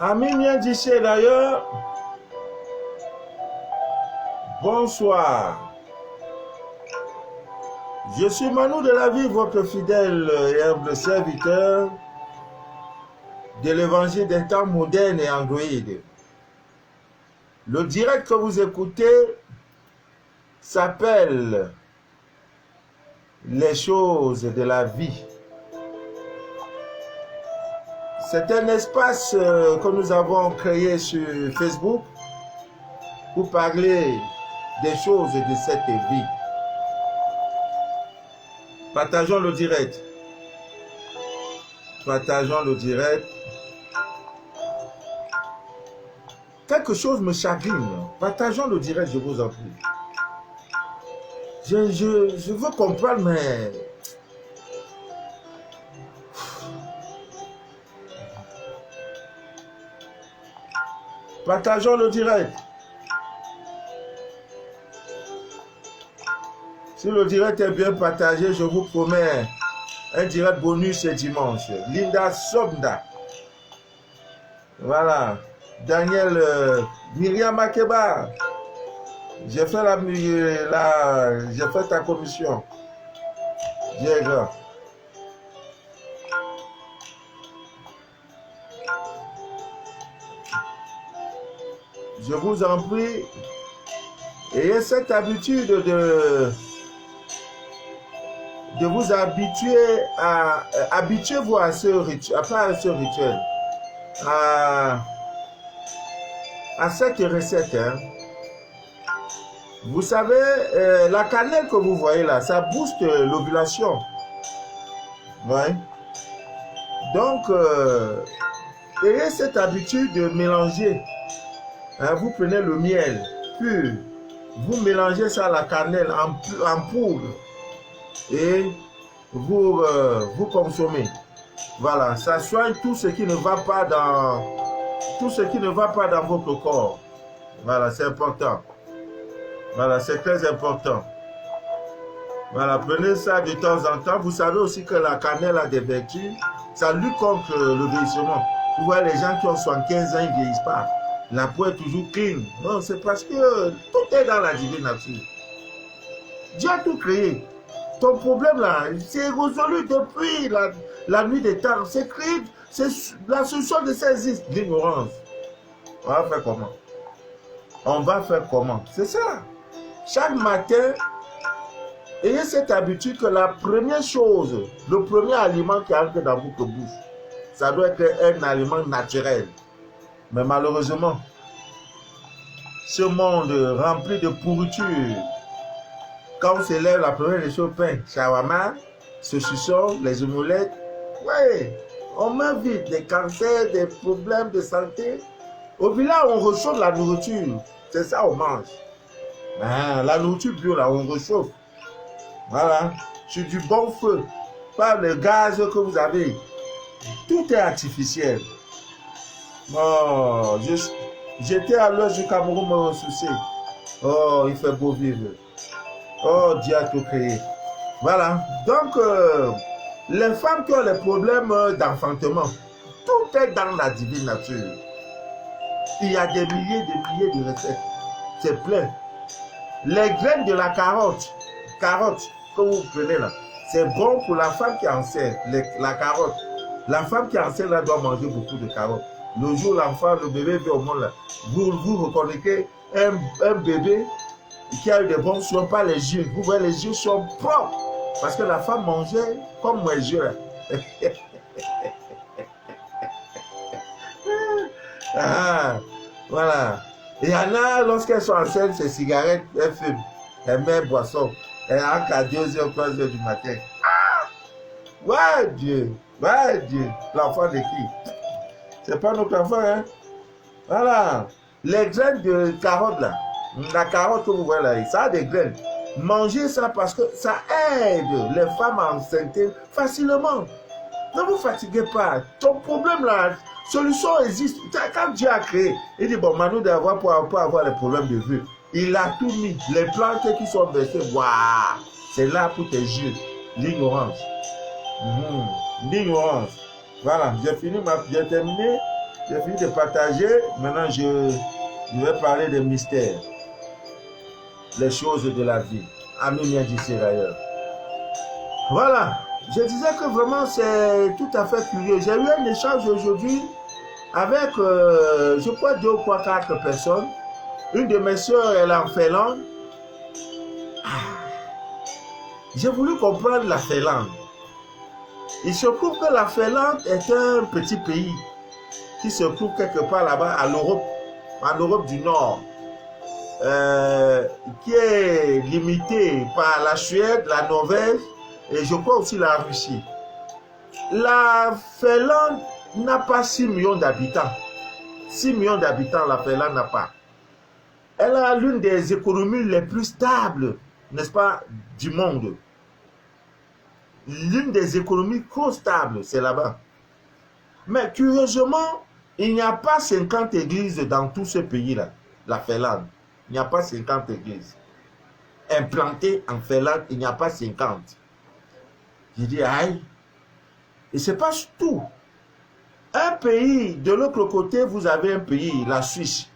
Ami bien d'ici d'ailleurs, bonsoir. Je suis Manu de la vie, votre fidèle et humble serviteur de l'évangile des temps modernes et Android. Le direct que vous écoutez s'appelle Les choses de la vie. C'est un espace que nous avons créé sur Facebook pour parler des choses de cette vie. Partageons le direct. Partageons le direct. Quelque chose me chagrine. Partageons le direct, je vous en prie. Je veux comprendre, mais... Partageons le direct. Si le direct est bien partagé, je vous promets un direct bonus ce dimanche. Linda Sobda. Voilà. Daniel Myriam Makeba. J'ai fait j'ai fait ta commission. Diego. Je vous en prie, ayez cette habitude de vous habituer à habituez-vous à ce rituel, à cette recette. Hein. Vous savez, la cannelle que vous voyez là, ça booste l'ovulation. Ouais. Donc, ayez cette habitude de mélanger. Hein, vous prenez le miel pur, vous mélangez ça à la cannelle en poudre et vous consommez. Voilà, ça soigne tout ce qui ne va pas dans votre corps. Voilà, c'est important. Voilà, c'est très important. Voilà, prenez ça de temps en temps. Vous savez aussi que la cannelle a des vertus. Ça lutte contre le vieillissement. Vous voyez les gens qui ont 75 ans, ils ne vieillissent pas. La peau est toujours clean. Non, c'est parce que tout est dans la divine nature. Dieu a tout créé. Ton problème là, c'est résolu depuis la nuit des temps. C'est créé, c'est la solution de ces exists d'ignorance. On va faire comment? On va faire comment? C'est ça. Chaque matin, ayez cette habitude que la première chose, le premier aliment qui entre dans votre bouche, ça doit être un aliment naturel. Mais malheureusement, ce monde rempli de pourriture, quand on se lève, la première des choses, pain, shawarma, saucisson, les omelettes, ouais, on meurt vite, des cancers, des problèmes de santé. Au village, on rechauffe la nourriture, c'est ça on mange. Ah, la nourriture bio, là, on réchauffe. Voilà, sur du bon feu, pas le gaz que vous avez. Tout est artificiel. Oh, j'étais à l'ouest du Cameroun me ressourcer. Oh, il fait beau vivre. Oh, Dieu a tout créé. Voilà. Donc, les femmes qui ont les problèmes d'enfantement, tout est dans la divine nature. Il y a des milliers de recettes. C'est plein. Les graines de la carotte que vous prenez là, c'est bon pour la femme qui est enceinte. La carotte. La femme qui est enceinte là doit manger beaucoup de carottes. Le jour où l'enfant, le bébé vient au monde, là, vous reconnaissez un bébé qui a eu des bons soins, pas les yeux. Vous voyez, les yeux sont propres. Parce que la femme mangeait comme mes yeux. Ah, voilà. Il y en a, lorsqu'elles sont enceintes, ces cigarettes, elles fument. Elles mettent boisson. Elles rentrent à 2h, 3h du matin. Ah! Ouais, Dieu. Ouais, Dieu. L'enfant de qui? C'est pas notre enfant, hein? Voilà. Les graines de carotte, là. La carotte que vous voyez là, ça a des graines. Mangez ça parce que ça aide les femmes enceintes facilement. Ne vous fatiguez pas. Ton problème là, solution existe. Quand Dieu a créé, il dit, bon, Manu d'avoir pour avoir les problèmes de vue. Il a tout mis. Les plantes qui sont versées, waouh, c'est là pour tes yeux. L'ignorance. L'ignorance. Voilà, j'ai terminé J'ai fini de partager. Maintenant, je vais parler des mystères, les choses de la vie. Ami bien d'ici d'ailleurs. Voilà. Je disais que vraiment, c'est tout à fait curieux. J'ai eu un échange aujourd'hui avec, je crois, 2 ou 4 personnes. Une de mes soeurs, elle est en Finlande. J'ai voulu comprendre la Finlande. Il se trouve que la Finlande est un petit pays qui se trouve quelque part là-bas en Europe du Nord, qui est limité par la Suède, la Norvège et je crois aussi la Russie. La Finlande n'a pas 6 millions d'habitants. 6 millions d'habitants, la Finlande n'a pas. Elle a l'une des économies les plus stables, n'est-ce pas, du monde. L'une des économies trop stables, c'est là-bas. Mais curieusement, il n'y a pas 50 églises dans tout ce pays-là, la Finlande. Il n'y a pas 50 églises. Implantées en Finlande, il n'y a pas 50. Je dis, aïe. Et c'est pas tout. Un pays, de l'autre côté, vous avez un pays, la Suisse.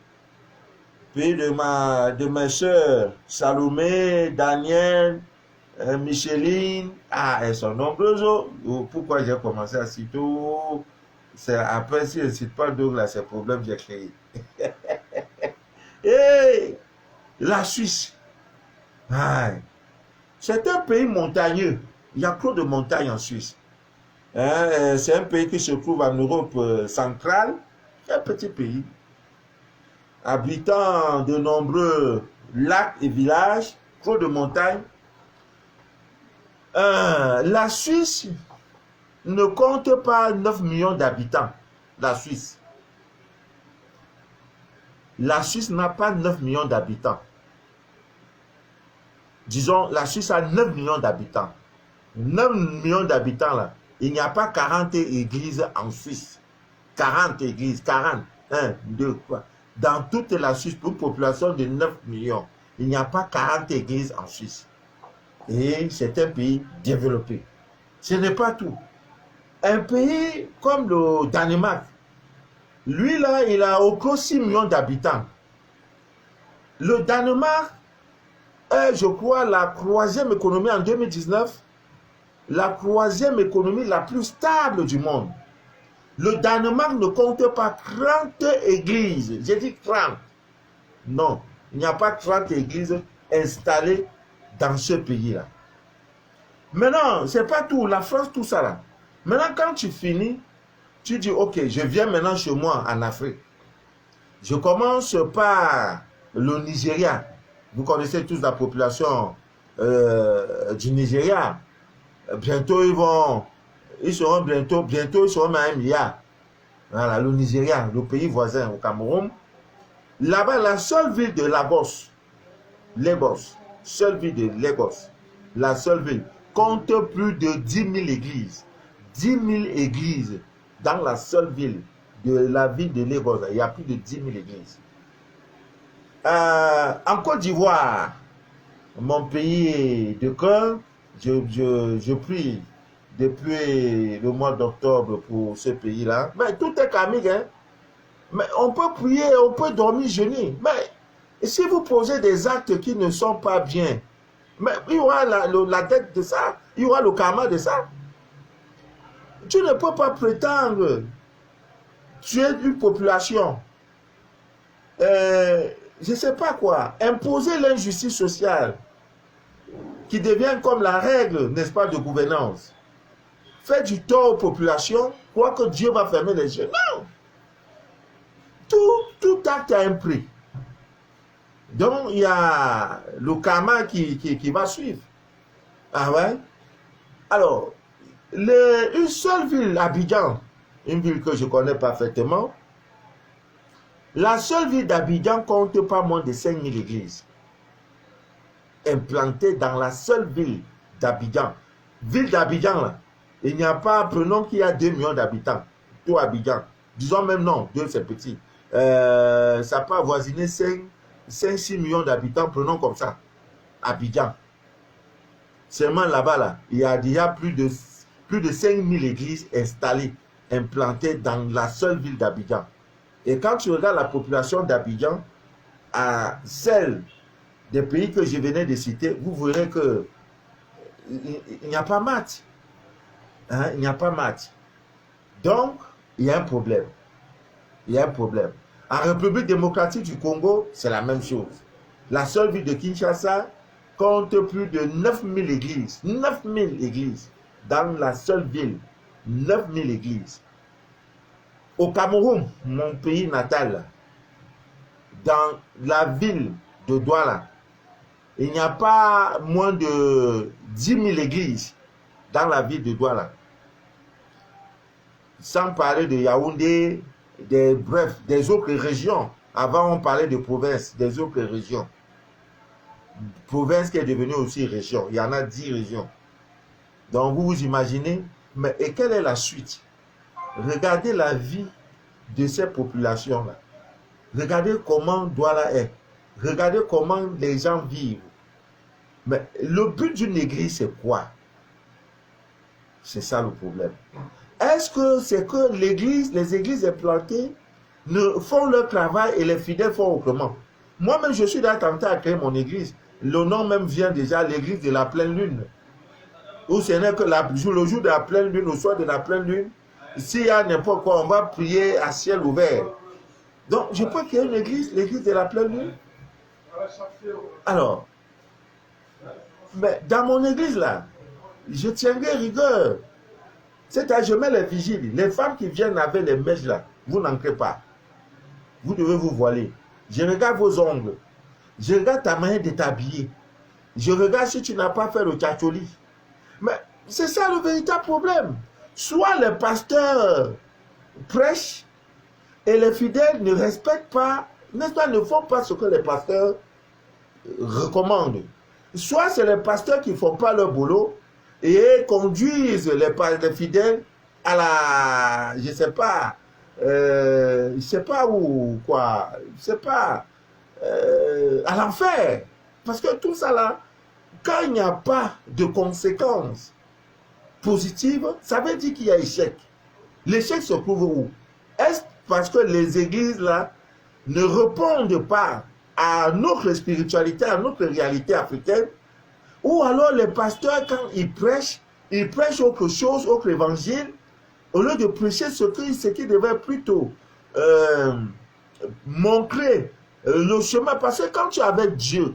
Pays de mes soeurs, Salomé, Daniel, Micheline. Ah, elles sont nombreuses. Pourquoi j'ai commencé à citer? Après, si je ne cite pas d'autres, là, c'est le problème que j'ai créé. Et la Suisse. C'est un pays montagneux. Il y a trop de montagnes en Suisse. C'est un pays qui se trouve en Europe centrale. C'est un petit pays. Habitant de nombreux lacs et villages, trop de montagnes. La Suisse ne compte pas 9 millions d'habitants. La Suisse. La Suisse n'a pas 9 millions d'habitants. Disons, la Suisse a 9 millions d'habitants. 9 millions d'habitants là. Il n'y a pas 40 églises en Suisse. 40 églises, 40. 1, 2, 3. Dans toute la Suisse, pour une population de 9 millions, il n'y a pas 40 églises en Suisse. Et c'est un pays développé. Ce n'est pas tout. Un pays comme le Danemark, lui là, il a au plus 6 millions d'habitants. Le Danemark est, je crois, la 3e économie en 2019, la 3e économie la plus stable du monde. Le Danemark ne compte pas 30 églises. J'ai dit 30. Non, il n'y a pas 30 églises installées dans ce pays-là. Maintenant, ce n'est pas tout. La France, tout ça là. Maintenant, quand tu finis, tu dis, ok, je viens maintenant chez moi en Afrique. Je commence par le Nigeria. Vous connaissez tous la population du Nigeria. Bientôt, ils seront bientôt, ils seront à 1 milliard. Voilà, le Nigeria, le pays voisin au Cameroun. Là-bas, la seule ville de Lagos, seule ville de Lagos, la seule ville, compte plus de 10 000 églises. 10 000 églises dans la seule ville de la ville de Lagos. Il y a plus de 10 000 églises. En Côte d'Ivoire, mon pays de cœur, je prie depuis le mois d'octobre pour ce pays-là. Mais tout est karmique, hein? Mais on peut prier, on peut dormir jeûner. Mais si vous posez des actes qui ne sont pas bien, mais il y aura la dette de ça, il y aura le karma de ça. Tu ne peux pas prétendre tuer une population. Je ne sais pas quoi. Imposer l'injustice sociale qui devient comme la règle, n'est-ce pas, de gouvernance. Faire du tort aux populations, croire que Dieu va fermer les yeux. Non! Tout acte a un prix. Donc, il y a le karma qui va suivre. Ah ouais? Alors, une seule ville, Abidjan, une ville que je connais parfaitement, la seule ville d'Abidjan compte pas moins de 5 000 églises. Implantées dans la seule ville d'Abidjan. Ville d'Abidjan, là, il n'y a pas, prenons qu'il y a 2 millions d'habitants. Tout Abidjan. Disons même non, 2 c'est petit. Ça peut avoisiner 5-6 millions d'habitants, prenons comme ça. Abidjan. Seulement là-bas, là, il y a déjà plus de 5 000 églises installées, implantées dans la seule ville d'Abidjan. Et quand tu regardes la population d'Abidjan, à celle des pays que je venais de citer, vous verrez que il n'y a pas maths. Hein, il n'y a pas maths. Donc, il y a un problème. Il y a un problème. En République démocratique du Congo, c'est la même chose. La seule ville de Kinshasa compte plus de 9000 églises. 9000 églises. Dans la seule ville. 9000 églises. Au Cameroun, mon pays natal, dans la ville de Douala, il n'y a pas moins de 10 000 églises dans la ville de Douala. Sans parler de Yaoundé, bref, des autres régions. Avant, on parlait de provinces, des autres régions. Province qui est devenue aussi région. Il y en a 10 régions. Donc, vous vous imaginez, mais et quelle est la suite? Regardez la vie de ces populations-là. Regardez comment Douala est. Regardez comment les gens vivent. Mais le but d'une église, c'est quoi? C'est ça le problème. Est-ce que c'est que l'église, les églises implantées ne font leur travail et les fidèles font autrement? Moi-même, je suis tenté à créer mon église. Le nom même vient déjà, l'église de la pleine lune. Où ce n'est que le jour de la pleine lune, au soir de la pleine lune, s'il y a n'importe quoi, on va prier à ciel ouvert. Donc, je peux créer une église, l'église de la pleine lune. Alors, mais dans mon église là, je tiendrai rigueur. C'est-à-dire, je mets les vigiles. Les femmes qui viennent avec les mèches là, vous n'entrez pas. Vous devez vous voiler. Je regarde vos ongles. Je regarde ta manière de t'habiller. Je regarde si tu n'as pas fait le tchatcholi. Mais c'est ça le véritable problème. Soit les pasteurs prêchent et les fidèles ne respectent pas, n'est-ce pas, ne font pas ce que les pasteurs recommandent. Soit c'est les pasteurs qui ne font pas leur boulot et conduisent les fidèles à la, je sais pas où, quoi, je sais pas, à l'enfer. Parce que tout ça là, quand il n'y a pas de conséquences positives, ça veut dire qu'il y a échec. L'échec se trouve où? Est-ce parce que les églises là ne répondent pas à notre spiritualité, à notre réalité africaine, ou alors les pasteurs, quand ils prêchent autre chose, autre évangile, au lieu de prêcher ce qui devait plutôt montrer le chemin. Parce que quand tu es avec Dieu,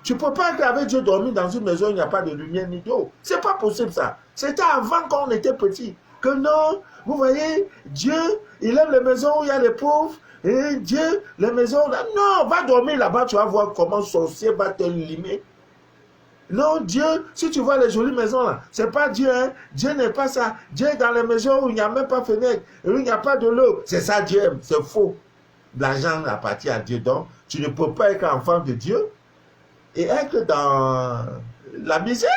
tu ne peux pas être avec Dieu dormir dans une maison où il n'y a pas de lumière ni d'eau. Ce n'est pas possible ça. C'était avant quand on était petit. Que non, vous voyez, Dieu, il aime les maisons où il y a les pauvres. Et Dieu, les maisons là. Non, va dormir là-bas, tu vas voir comment le sorcier va te limer. Non, Dieu, si tu vois les jolies maisons là, c'est pas Dieu, hein. Dieu n'est pas ça. Dieu est dans les maisons où il n'y a même pas de fenêtre, où il n'y a pas de l'eau. C'est ça Dieu aime, c'est faux. L'argent appartient à Dieu, donc tu ne peux pas être enfant de Dieu et être dans la misère.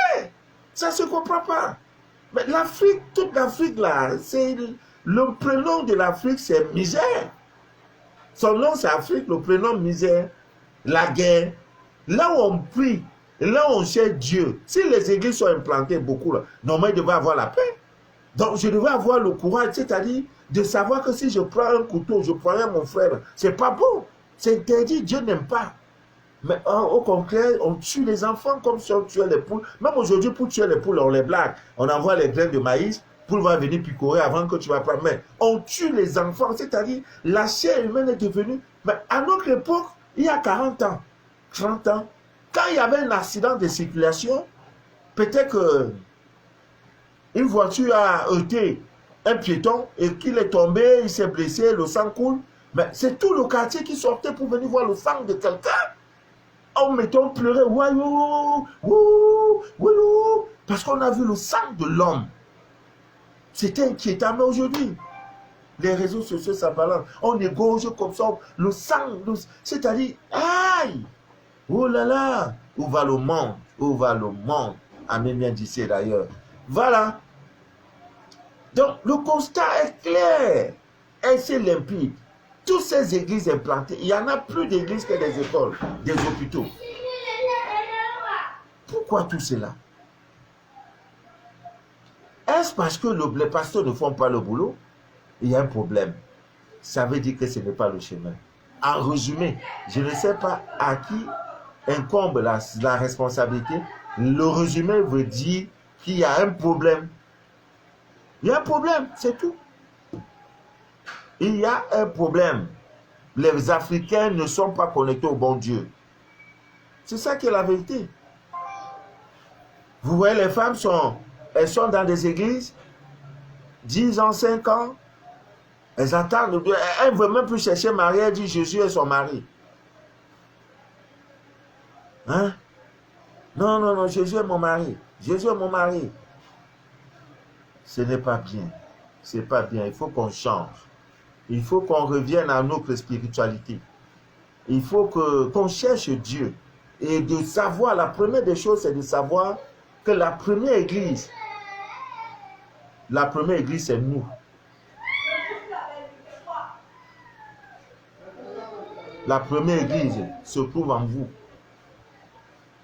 Ça ne se comprend pas. Mais l'Afrique, toute l'Afrique là, c'est le prénom de l'Afrique, c'est misère. Son nom c'est Afrique, le prénom misère, la guerre. Là où on prie, là où on cherche Dieu, si les églises sont implantées beaucoup là, normalement il devrait avoir la paix. Donc je devrais avoir le courage, c'est-à-dire de savoir que si je prends un couteau, je prends mon frère, c'est pas bon. C'est interdit, Dieu n'aime pas. Mais au contraire, on tue les enfants comme si on tuait les poules. Même aujourd'hui, pour tuer les poules, on les blague. On envoie les graines de maïs, poule va venir picorer avant que tu vas prendre. Mais on tue les enfants, c'est-à-dire la chair humaine est devenue... Mais à notre époque, il y a 40 ans, 30 ans, quand il y avait un accident de circulation, peut-être que une voiture a heurté un piéton et qu'il est tombé, il s'est blessé, le sang coule. Mais c'est tout le quartier qui sortait pour venir voir le sang de quelqu'un. On mettait, on pleurait, ouayou, ouh, ouh, parce qu'on a vu le sang de l'homme. C'était inquiétant, mais aujourd'hui, les réseaux sociaux, ça balance. On égorge comme ça, le sang, c'est-à-dire, aïe, oh là là, où va le monde? Où va le monde? Amen bien d'ici d'ailleurs. Voilà. Donc, le constat est clair, et c'est limpide. Toutes ces églises implantées, il y en a plus d'églises que des écoles, des hôpitaux. Pourquoi tout cela? Est-ce parce que les pasteurs ne font pas le boulot? Il y a un problème. ça veut dire que ce n'est pas le chemin. En résumé, je ne sais pas à qui incombe la responsabilité. Le résumé veut dire qu'il y a un problème. Il y a un problème, c'est tout. Il y a un problème. Les Africains ne sont pas connectés au bon Dieu. C'est ça qui est la vérité. Vous voyez, les femmes elles sont dans des églises, 10 ans, 5 ans, elles attendent, elles ne veulent même plus chercher Marie, elles disent Jésus est son mari. Hein? Non, non, non, Jésus est mon mari. Jésus est mon mari. Ce n'est pas bien. Ce n'est pas bien. Il faut qu'on change. Il faut qu'on revienne à notre spiritualité. Il faut qu'on cherche Dieu. Et de savoir, la première des choses, c'est de savoir que la première église, c'est nous. La première église se trouve en vous.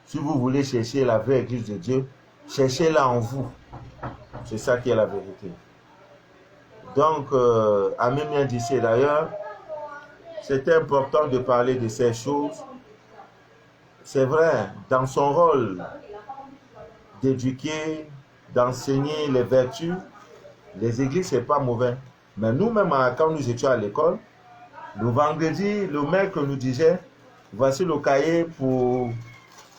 Si vous voulez chercher la vraie église de Dieu, cherchez-la en vous. C'est ça qui est la vérité. Donc, Amin vient d'ici d'ailleurs, c'est important de parler de ces choses. C'est vrai, dans son rôle d'éduquer, d'enseigner les vertus, les églises, ce n'est pas mauvais. Mais nous-mêmes, quand nous étions à l'école, le vendredi, le maître nous disait, voici le cahier pour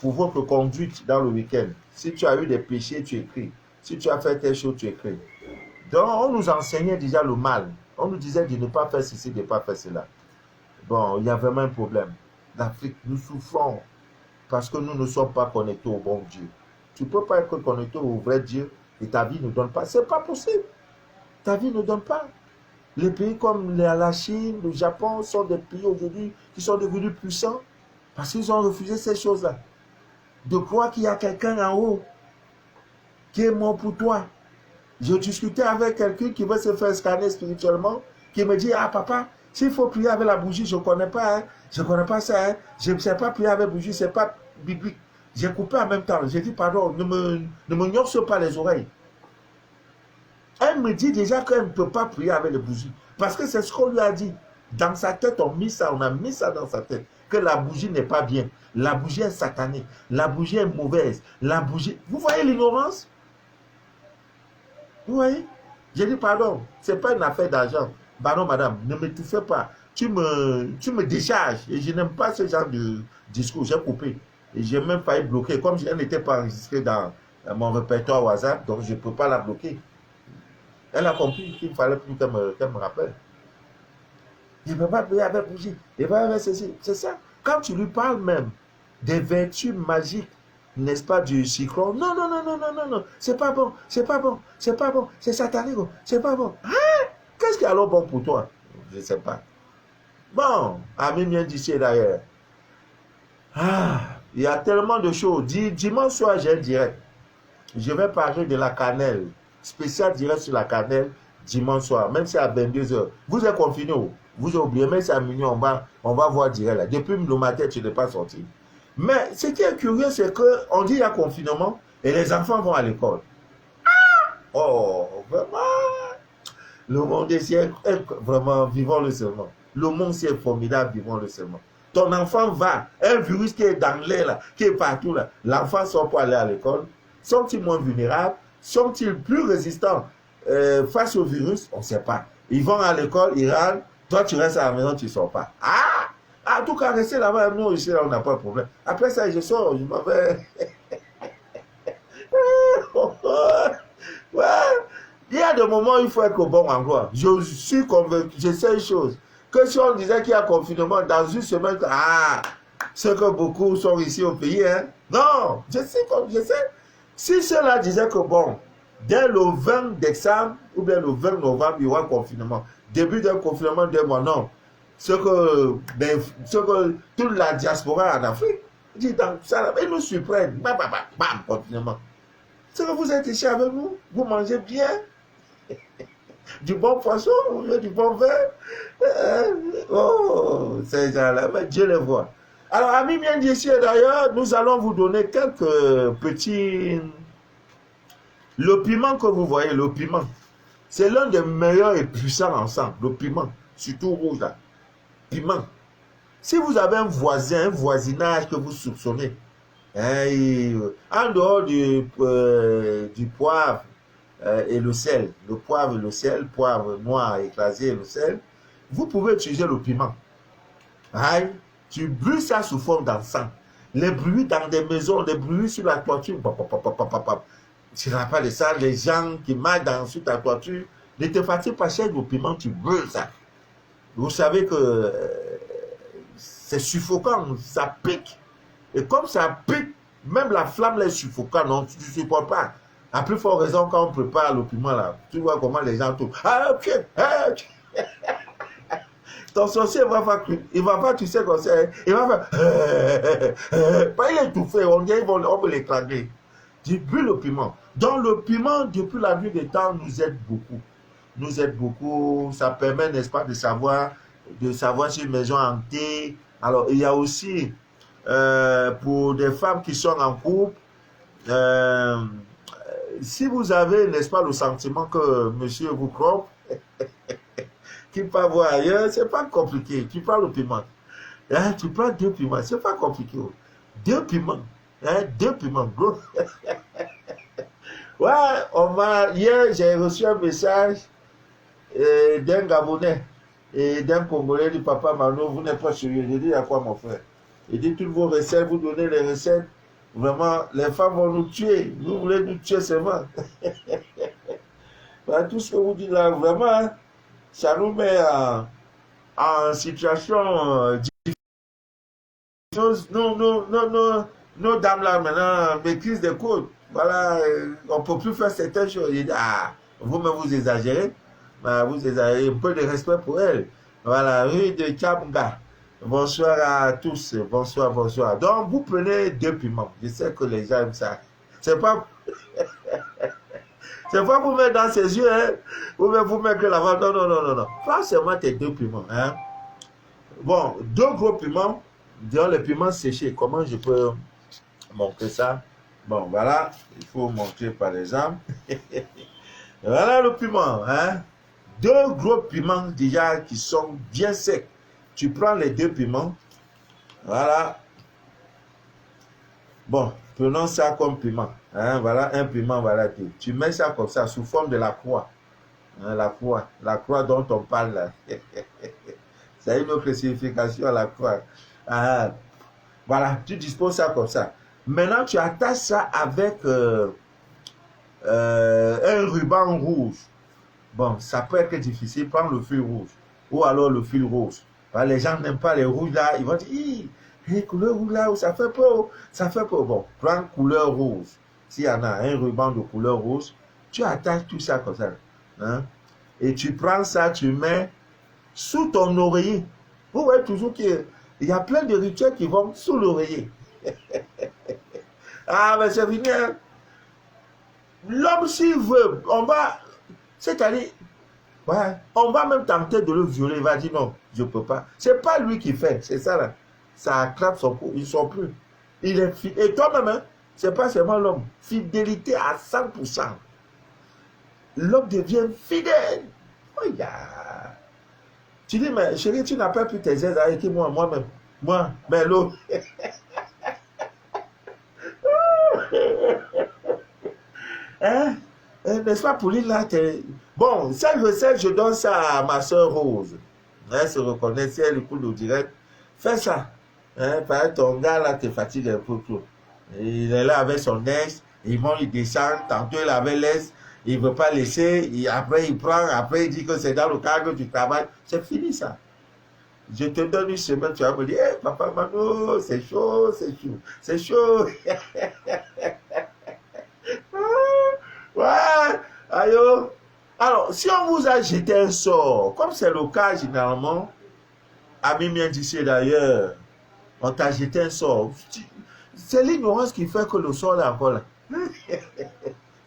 votre conduite dans le week-end. Si tu as eu des péchés, tu écris. Si tu as fait telle chose, tu écris. Donc, on nous enseignait déjà le mal. On nous disait de ne pas faire ceci, de ne pas faire cela. Bon, il y a vraiment un problème. L'Afrique, nous souffrons parce que nous ne sommes pas connectés au bon Dieu. Tu ne peux pas être connecté au vrai Dieu et ta vie ne donne pas. Ce n'est pas possible. Ta vie ne donne pas. Les pays comme la Chine, le Japon sont des pays aujourd'hui qui sont devenus puissants parce qu'ils ont refusé ces choses-là. De croire qu'il y a quelqu'un en haut qui est mort pour toi. Je discutais avec quelqu'un qui veut se faire scanner spirituellement, qui me dit, ah papa, s'il faut prier avec la bougie, je ne connais pas, hein. Je ne connais pas ça, hein. Je ne sais pas prier avec la bougie, ce n'est pas biblique. J'ai coupé en même temps, j'ai dit, pardon, ne me gnorce pas les oreilles. Elle me dit déjà qu'elle ne peut pas prier avec les bougies, parce que c'est ce qu'on lui a dit. Dans sa tête, on a mis ça dans sa tête, que la bougie n'est pas bien, la bougie est satanée, la bougie est mauvaise, la bougie... Vous voyez l'ignorance? Vous voyez? J'ai dit, pardon, ce n'est pas une affaire d'argent. Pardon, madame, ne me touchez pas. Tu me décharges. Et je n'aime pas ce genre de discours. J'ai coupé. Et j'ai même failli bloquer. Comme elle n'était pas enregistrée dans mon répertoire WhatsApp, donc je ne peux pas la bloquer. Elle a compris qu'il ne fallait plus qu'elle me rappelle. Il ne peut pas payer avec bougie. Il ne peut pas avec ceci. C'est ça. Quand tu lui parles même des vertus magiques, n'est-ce pas, du cyclone? Non, non, non, non, non, non, non. C'est pas bon. C'est pas bon. C'est pas bon. C'est satanique. C'est pas bon. Hein? Qu'est-ce qui est alors bon pour toi? Je ne sais pas. Bon, Ami vient d'ici d'ailleurs. Ah, il y a tellement de choses. Dimanche soir, j'ai un direct. Je vais parler de la cannelle. Spécial direct sur la cannelle dimanche soir. Même si à 22h. Vous êtes confinés. Vous avez oublié, même si à minuit, on va voir direct là. Depuis le matin, tu n'es pas sorti. Mais ce qui est curieux, c'est qu'on dit qu'il y a confinement et les enfants vont à l'école. Oh, vraiment. Le monde est vraiment, vivons le seulement. Le monde c'est formidable, vivons le seulement. Ton enfant va, un virus qui est dans l'air là, qui est partout là, l'enfant sort pour aller à l'école. Sont-ils moins vulnérables? Sont-ils plus résistants face au virus? On ne sait pas. Ils vont à l'école, ils râlent. Toi, tu restes à la maison, tu ne sors pas. Ah! En tout cas, rester là-bas, nous, ici, là, on n'a pas de problème. Après ça, je sors, je m'en vais. Ouais. Il y a des moments où il faut être au bon endroit. Je suis convaincu, je sais une chose, que si on disait qu'il y a confinement dans une semaine, c'est que beaucoup sont ici au pays, hein. Non, je sais. Si ceux-là disaient que bon, dès le 20 décembre ou bien le 20 novembre, il y aura confinement. Début d'un confinement, 2 mois, non. Ce que toute la diaspora en Afrique dit dans ça, ils nous surprennent. Bam, confinement. C'est que vous êtes ici avec nous, vous mangez bien, du bon poisson, du bon vin. Oh, ces gens-là, mais Dieu les voit. Alors, Ami vient d'ici d'ailleurs, nous allons vous donner quelques petits... Le piment que vous voyez, le piment, c'est l'un des meilleurs et puissants ensemble, le piment. surtout rouge là. Piment. Si vous avez un voisin, un voisinage que vous soupçonnez, hein, en dehors du poivre et le sel, le poivre et le sel, poivre noir écrasé et le sel, vous pouvez utiliser le piment. Hein, tu brûles ça sous forme d'encens. Les bruits dans des maisons, les bruits sur la toiture, tu n'as pas de ça, les gens qui marchent sur ta toiture, ne te fatigue pas cher le piment, tu brûles ça. Vous savez que c'est suffocant, ça pique. Et comme ça pique, même la flamme est suffocante, non, tu ne supportes pas. À plus forte raison, quand on prépare le piment, là, tu vois comment les gens tournent. Ah, ok, ah, ok. Ton sorcier il va pas, tu sais, comme ça, il va faire, pas il est étouffé, on peut l'éclater. Tu brûles le piment. Donc le piment, depuis la nuit des temps, nous aide beaucoup. Nous aide beaucoup, ça permet, n'est-ce pas, de savoir si une maison est hantée. Alors, il y a aussi, pour des femmes qui sont en couple, si vous avez, n'est-ce pas, le sentiment que monsieur vous trompe, qui part voir ailleurs, c'est pas compliqué. Tu prends le piment. Hein, tu prends 2 piments, c'est pas compliqué. 2 piments. Hein, 2 piments. Ouais, hier, j'ai reçu un message d'un Gabonais et d'un Congolais du papa Mano. Vous n'êtes pas sérieux. J'ai dit, à quoi, mon frère? Il dit, toutes vos recettes, vous donnez les recettes. Vraiment, les femmes vont nous tuer. Vous voulez nous tuer seulement. Bah, tout ce que vous dites là, vraiment, ça nous met en situation difficile. Nos dames là maintenant maîtrisent des codes. Voilà, on ne peut plus faire certaines choses. Il dit, ah, vous-même vous exagérez. Bah, vous exagérez, un peu de respect pour elles. Voilà, rue de Kabunga. Bonsoir à tous. Bonsoir, bonsoir. Donc, vous prenez 2 piments. Je sais que les gens aiment ça. C'est pas. C'est pas vous mettre dans ses yeux, hein. Vous mettre que la non, non, non, non, non. Pas seulement tes 2 piments, hein. Bon, 2 gros piments, disons les piments séchés. Comment je peux montrer ça? Bon, voilà, il faut montrer par exemple. Voilà le piment, hein. 2 gros piments déjà qui sont bien secs. Tu prends les 2 piments, voilà. Bon, prenons ça comme piment. Hein, voilà un piment, voilà. Tu mets ça comme ça, sous forme de la croix. Hein, la croix dont on parle là. C'est une autre signification à la croix. Ah, voilà, tu disposes ça comme ça. Maintenant, tu attaches ça avec un ruban rouge. Bon, ça peut être difficile, prends le fil rouge. Ou alors le fil rose. Voilà, les gens n'aiment pas les rouges là, ils vont dire, hey, couleur rouge là, ça fait peur, ça fait peur. Bon, prends couleur rouge. S'il y en a un ruban de couleur rouge, tu attaches tout ça comme ça. Hein? Et tu prends ça, tu mets sous ton oreiller. Vous voyez toujours qu'il y a plein de rituels qui vont sous l'oreiller. Ah, mais c'est fini. Hein? L'homme, s'il veut, on va. C'est-à-dire, ouais, on va même tenter de le violer. Il va dire non, je ne peux pas. C'est pas lui qui fait, c'est ça là. Ça attrape son cou, ils ne sont plus. Il est et toi-même, hein, c'est pas seulement l'homme. Fidélité à 100%. L'homme devient fidèle. Oh, yeah. Tu dis, mais chérie, tu n'as pas pu tes aides avec moi-même. Moi, mais l'autre. Hein? N'est-ce pas, Pauline, là, bon, cette recette, je donne ça à ma soeur Rose. Elle se reconnaît, si elle écoute le direct. Fais ça. Hein? Par exemple, ton gars, là, te fatigue un peu trop. Il est là avec son ex, il monte, il descend, tantôt il avait l'aise, il ne veut pas laisser, après il prend, après il dit que c'est dans le cadre du travail. C'est fini, ça. Je te donne une semaine, tu vas me dire, hey, papa Mano, c'est chaud, c'est chaud, c'est chaud. Ouais, aïe. Alors, si on vous a jeté un sort, comme c'est le cas généralement, à Mimien d'ici d'ailleurs, on t'a jeté un sort. C'est l'ignorance qui fait que le sort est encore là.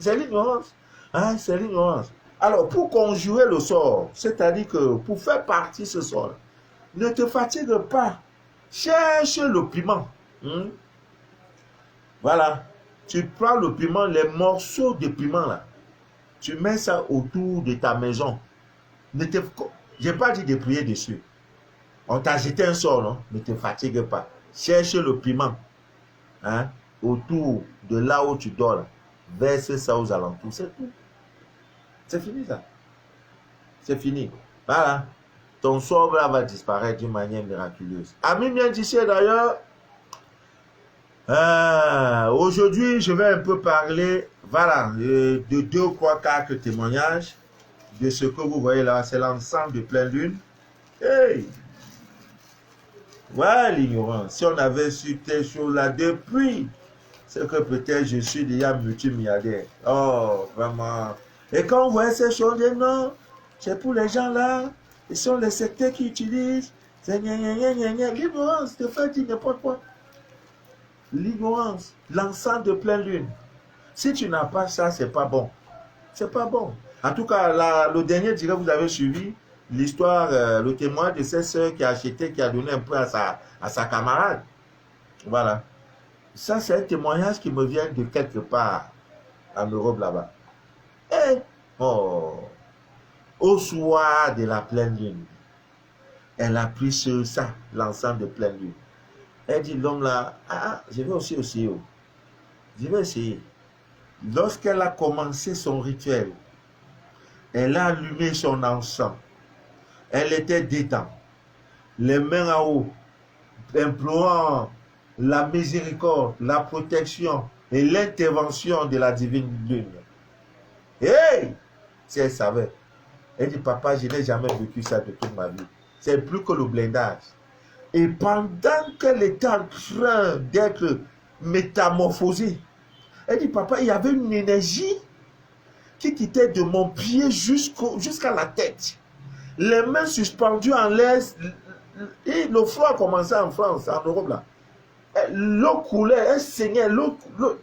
C'est l'ignorance. Hein, c'est l'ignorance. Alors, pour conjurer le sort, c'est-à-dire que pour faire partie ce sort, ne te fatigue pas. Cherche le piment. Voilà. Tu prends le piment, les morceaux de piment là. Tu mets ça autour de ta maison. Je n'ai pas dit de prier dessus. On t'a jeté un sort, non? Ne te fatigue pas. Cherche le piment, hein, autour de là où tu dors. Là. Verse ça aux alentours. C'est tout. C'est fini ça. C'est fini. Voilà. Ton sort là va disparaître d'une manière miraculeuse. Ami bien d'ici d'ailleurs. Aujourd'hui, je vais un peu parler, voilà, de 2, 3, 4 témoignages de ce que vous voyez là. C'est l'ensemble de pleine lune. Hey! Ouais, l'ignorance. Si on avait su telle chose là depuis, c'est que peut-être je suis déjà multimilliardaire. Oh, vraiment. Et quand on voit ces choses, non, c'est pour les gens là. Ils sont les secteurs qui utilisent. C'est l'ignorance te fait dire n'importe quoi. L'ignorance, l'ensemble de pleine lune. Si tu n'as pas ça, c'est pas bon. C'est pas bon. En tout cas, le dernier direct, vous avez suivi l'histoire, le témoin de cette sœur qui a acheté, qui a donné un peu à sa camarade. Voilà. Ça, c'est un témoignage qui me vient de quelque part en Europe là-bas. Et, au soir de la pleine lune, elle a pris sur ça, l'ensemble de pleine lune. Elle dit, l'homme là, je vais aussi essayer. Je vais essayer. Lorsqu'elle a commencé son rituel, elle a allumé son encens. Elle était détente, les mains en haut, implorant la miséricorde, la protection et l'intervention de la divine lune. Hey! Si elle savait. Elle dit, papa, je n'ai jamais vécu ça de toute ma vie. C'est plus que le blindage. Et pendant qu'elle était en train d'être métamorphosée, elle dit, papa, il y avait une énergie qui quittait de mon pied jusqu'à la tête. Les mains suspendues en l'air. Et le froid commençait en France, en Europe là. L'eau coulait, elle saignait.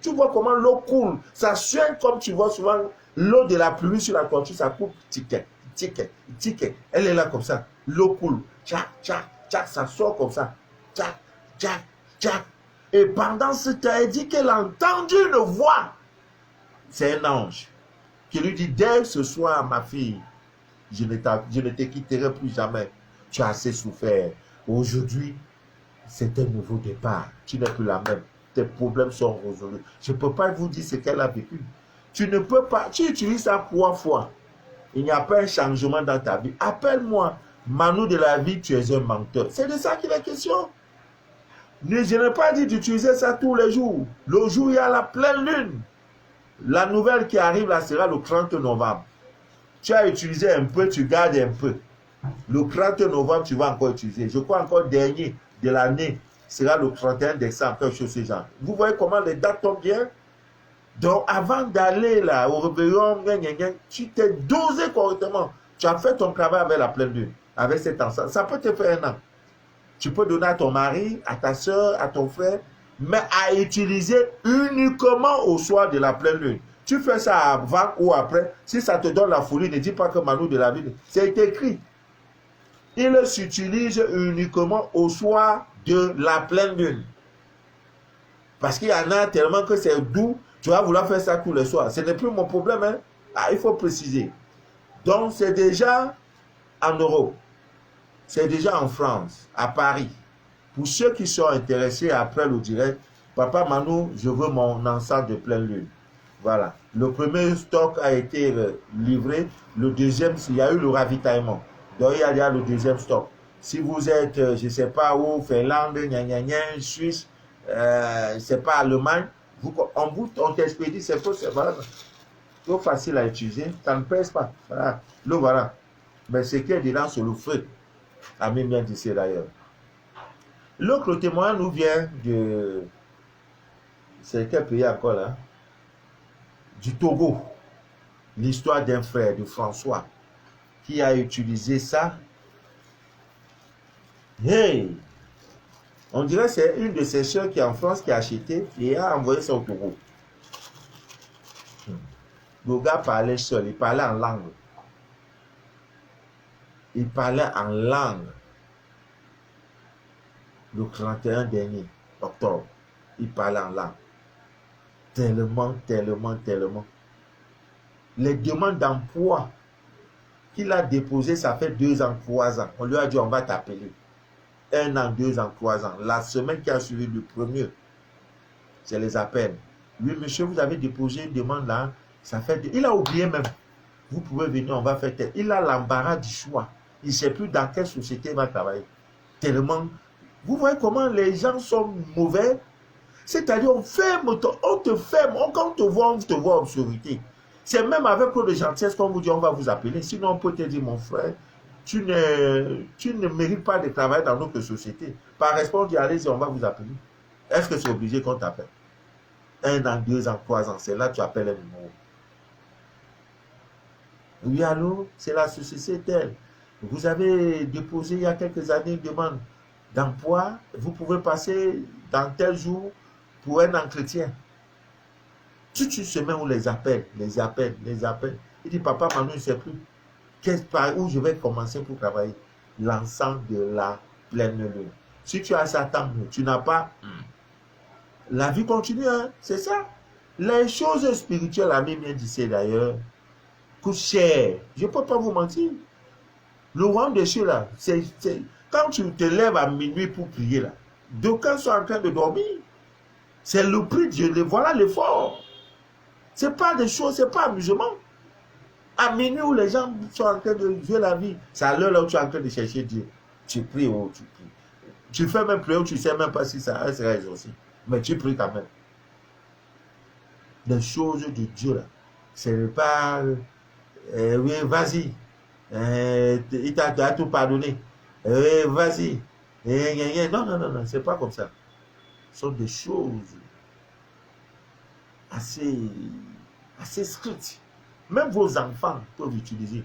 Tu vois comment l'eau coule. Ça suinte comme tu vois souvent l'eau de la pluie sur la toiture, ça coule. Ticket, ticket, ticket. Elle est là comme ça. L'eau coule. Tchac, tchac, tchac, ça sort comme ça. Tchac, tchac, tchac. Et pendant ce temps, elle dit qu'elle a entendu une voix. C'est un ange qui lui dit, dès ce soir, ma fille, je ne te quitterai plus jamais. Tu as assez souffert. Aujourd'hui, c'est un nouveau départ. Tu n'es plus la même. Tes problèmes sont résolus. Je ne peux pas vous dire ce qu'elle a vécu. Tu ne peux pas. Tu utilises ça 3 fois. Il n'y a pas un changement dans ta vie. Appelle-moi. Manu de la vie, tu es un menteur. C'est de ça qu'il est question. Je n'ai pas dit d'utiliser ça tous les jours. Le jour où il y a la pleine lune. La nouvelle qui arrive là sera le 30 novembre. Tu as utilisé un peu, tu gardes un peu. Le 30 novembre, tu vas encore utiliser. Je crois encore dernier de l'année sera le 31 décembre, quelque chose de ce genre. Vous voyez comment les dates tombent bien? Donc, avant d'aller là au réveillon, tu t'es dosé correctement. Tu as fait ton travail avec la pleine lune, avec cet ensemble. Ça peut te faire un an. Tu peux donner à ton mari, à ta soeur, à ton frère, mais à utiliser uniquement au soir de la pleine lune. Tu fais ça avant ou après. Si ça te donne la folie, ne dis pas que Manu de la vie. C'est écrit. Il s'utilise uniquement au soir de la pleine lune. Parce qu'il y en a tellement que c'est doux. Tu vas vouloir faire ça tous les soirs. Ce n'est plus mon problème. Hein? Il faut préciser. Donc, c'est déjà en Europe. C'est déjà en France, à Paris. Pour ceux qui sont intéressés après le direct, Papa Manu, je veux mon ensemble de pleine lune. Voilà. Le premier stock a été livré. Le deuxième, il y a eu le ravitaillement. Donc, il y a le deuxième stock. Si vous êtes, je ne sais pas où, Finlande, Suisse, je ne sais pas, Allemagne, on t'expédie, c'est trop facile à utiliser. Ça ne pèse pas. Voilà. Le voilà. Mais ce qui est dedans, c'est le feu. Ami bien d'ici d'ailleurs. L'autre témoin nous vient de... C'est quel pays encore là? Du Togo. L'histoire d'un frère, de François, qui a utilisé ça. Hey! On dirait que c'est une de ses soeurs qui est en France qui a acheté et a envoyé ça au Togo. Le gars parlait seul, il parlait en langue. Il parlait en langue. Le 31 dernier, octobre, il parlait en langue. Tellement. Les demandes d'emploi qu'il a déposé, ça fait 2 ans, 3 ans. On lui a dit, on va t'appeler. 1 an, 2 ans, 3 ans. La semaine qui a suivi le premier, c'est les appels. Oui, monsieur, vous avez déposé une demande là. Ça fait... Il a oublié même. Vous pouvez venir, on va faire tel. Il a l'embarras du choix. Il ne sait plus dans quelle société il va travailler. Tellement... Vous voyez comment les gens sont mauvais. C'est-à-dire, on te ferme. Quand on te voit obscurité. C'est même avec peu de gentillesse qu'on vous dit, on va vous appeler. Sinon, on peut te dire, mon frère, tu ne mérites pas de travailler dans notre société. Par respect, on dit, allez-y, on va vous appeler. Est-ce que c'est obligé qu'on t'appelle? 1 an, 2 ans, 3 ans, c'est là que tu appelles un numéro. Oui, allô, c'est la société telle. Vous avez déposé il y a quelques années une demande d'emploi. Vous pouvez passer dans tel jour pour un entretien. Toute une semaine, on les appelle. Il dit, papa, Manu, je ne sais plus par où je vais commencer pour travailler. L'ensemble de la pleine lune. Si tu as ça, tant mieux. Tu n'as pas... La vie continue, hein? C'est ça. Les choses spirituelles, la Bible dit d'ailleurs, coûtent cher. Je ne peux pas vous mentir. Le royaume des cieux, là, c'est quand tu te lèves à minuit pour prier, là, d'aucuns sont en train de dormir. C'est le prix de Dieu. Voilà l'effort. Ce n'est pas des choses, ce n'est pas amusement. À minuit où les gens sont en train de jouer la vie, c'est à l'heure là où tu es en train de chercher Dieu. Tu pries, oh, tu pries. Tu fais même prier, tu ne sais même pas si ça sera exaucé. Mais tu pries quand même. Les choses de Dieu, là, ce n'est pas... oui, vas-y. Il t'a tout pardonné. Vas-y. Non, non, non, non, c'est pas comme ça. Ce sont des choses assez strictes. Même vos enfants peuvent utiliser.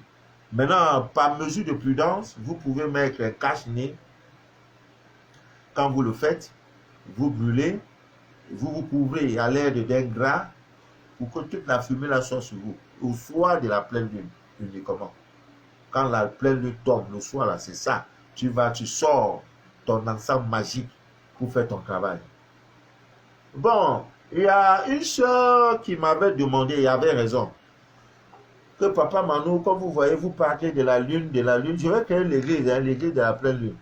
Maintenant, par mesure de prudence, vous pouvez mettre un cache-nez. Quand vous le faites, vous brûlez, vous couvrez à l'aide d'un drap pour que toute la fumée là soit sur vous. Au soir de la pleine lune, uniquement. Quand la pleine lune tombe, le soir là, c'est ça. Tu sors ton ensemble magique pour faire ton travail. Bon, il y a une soeur qui m'avait demandé, il avait raison, que papa Manu, comme vous voyez, vous parlez de la lune, je vais créer l'église, hein, l'église de la pleine lune.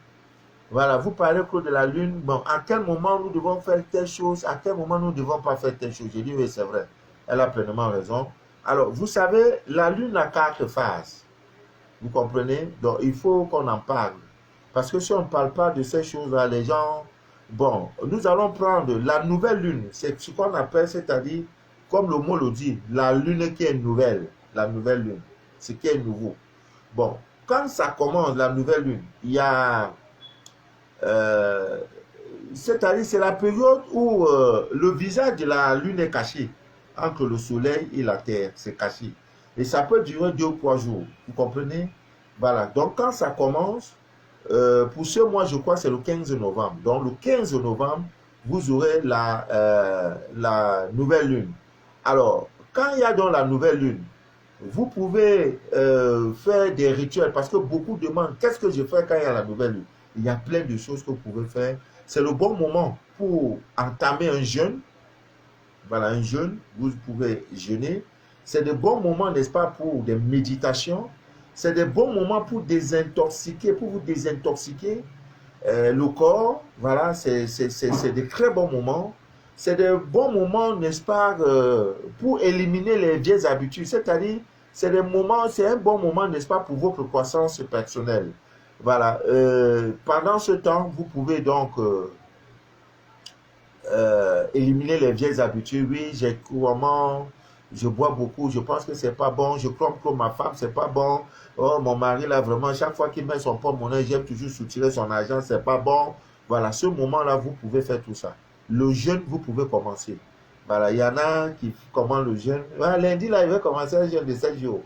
Voilà, vous parlez que de la lune, bon, à quel moment nous devons faire telle chose, à quel moment nous ne devons pas faire telle chose. J'ai dit, oui, c'est vrai, elle a pleinement raison. Alors, vous savez, la lune n'a 4 phases. Vous comprenez? Donc, il faut qu'on en parle. Parce que si on ne parle pas de ces choses-là, les gens... Bon, nous allons prendre la nouvelle lune. C'est ce qu'on appelle, c'est-à-dire, comme le mot le dit, la lune qui est nouvelle. La nouvelle lune. Ce qui est nouveau. Bon, quand ça commence, la nouvelle lune, il y a... c'est-à-dire, c'est la période où le visage de la lune est caché. Entre le soleil et la terre, c'est caché. Et ça peut durer 2 ou 3 jours. Vous comprenez? Voilà. Donc, quand ça commence, pour ce mois, je crois que c'est le 15 novembre. Donc, le 15 novembre, vous aurez la nouvelle lune. Alors, quand il y a donc la nouvelle lune, vous pouvez faire des rituels parce que beaucoup demandent qu'est-ce que je fais quand il y a la nouvelle lune. Il y a plein de choses que vous pouvez faire. C'est le bon moment pour entamer un jeûne. Voilà, un jeûne, vous pouvez jeûner. C'est de bons moments, n'est-ce pas, pour des méditations. C'est de bons moments pour désintoxiquer, pour vous désintoxiquer le corps. Voilà, c'est de très bons moments. C'est de bons moments, n'est-ce pas, pour éliminer les vieilles habitudes. C'est-à-dire, c'est un bon moment, n'est-ce pas, pour votre croissance personnelle. Voilà, pendant ce temps, vous pouvez donc... éliminer les vieilles habitudes. Oui, je bois beaucoup, je pense que c'est pas bon, je crois que ma femme, c'est pas bon. Oh, mon mari, là, vraiment, chaque fois qu'il met son porte-monnaie, j'aime toujours soutirer son argent, c'est pas bon. Voilà, ce moment-là, vous pouvez faire tout ça. Le jeûne, vous pouvez commencer. Voilà, il y en a qui commencent le jeûne. Ouais, lundi, là, il va commencer un jeûne de 7 jours.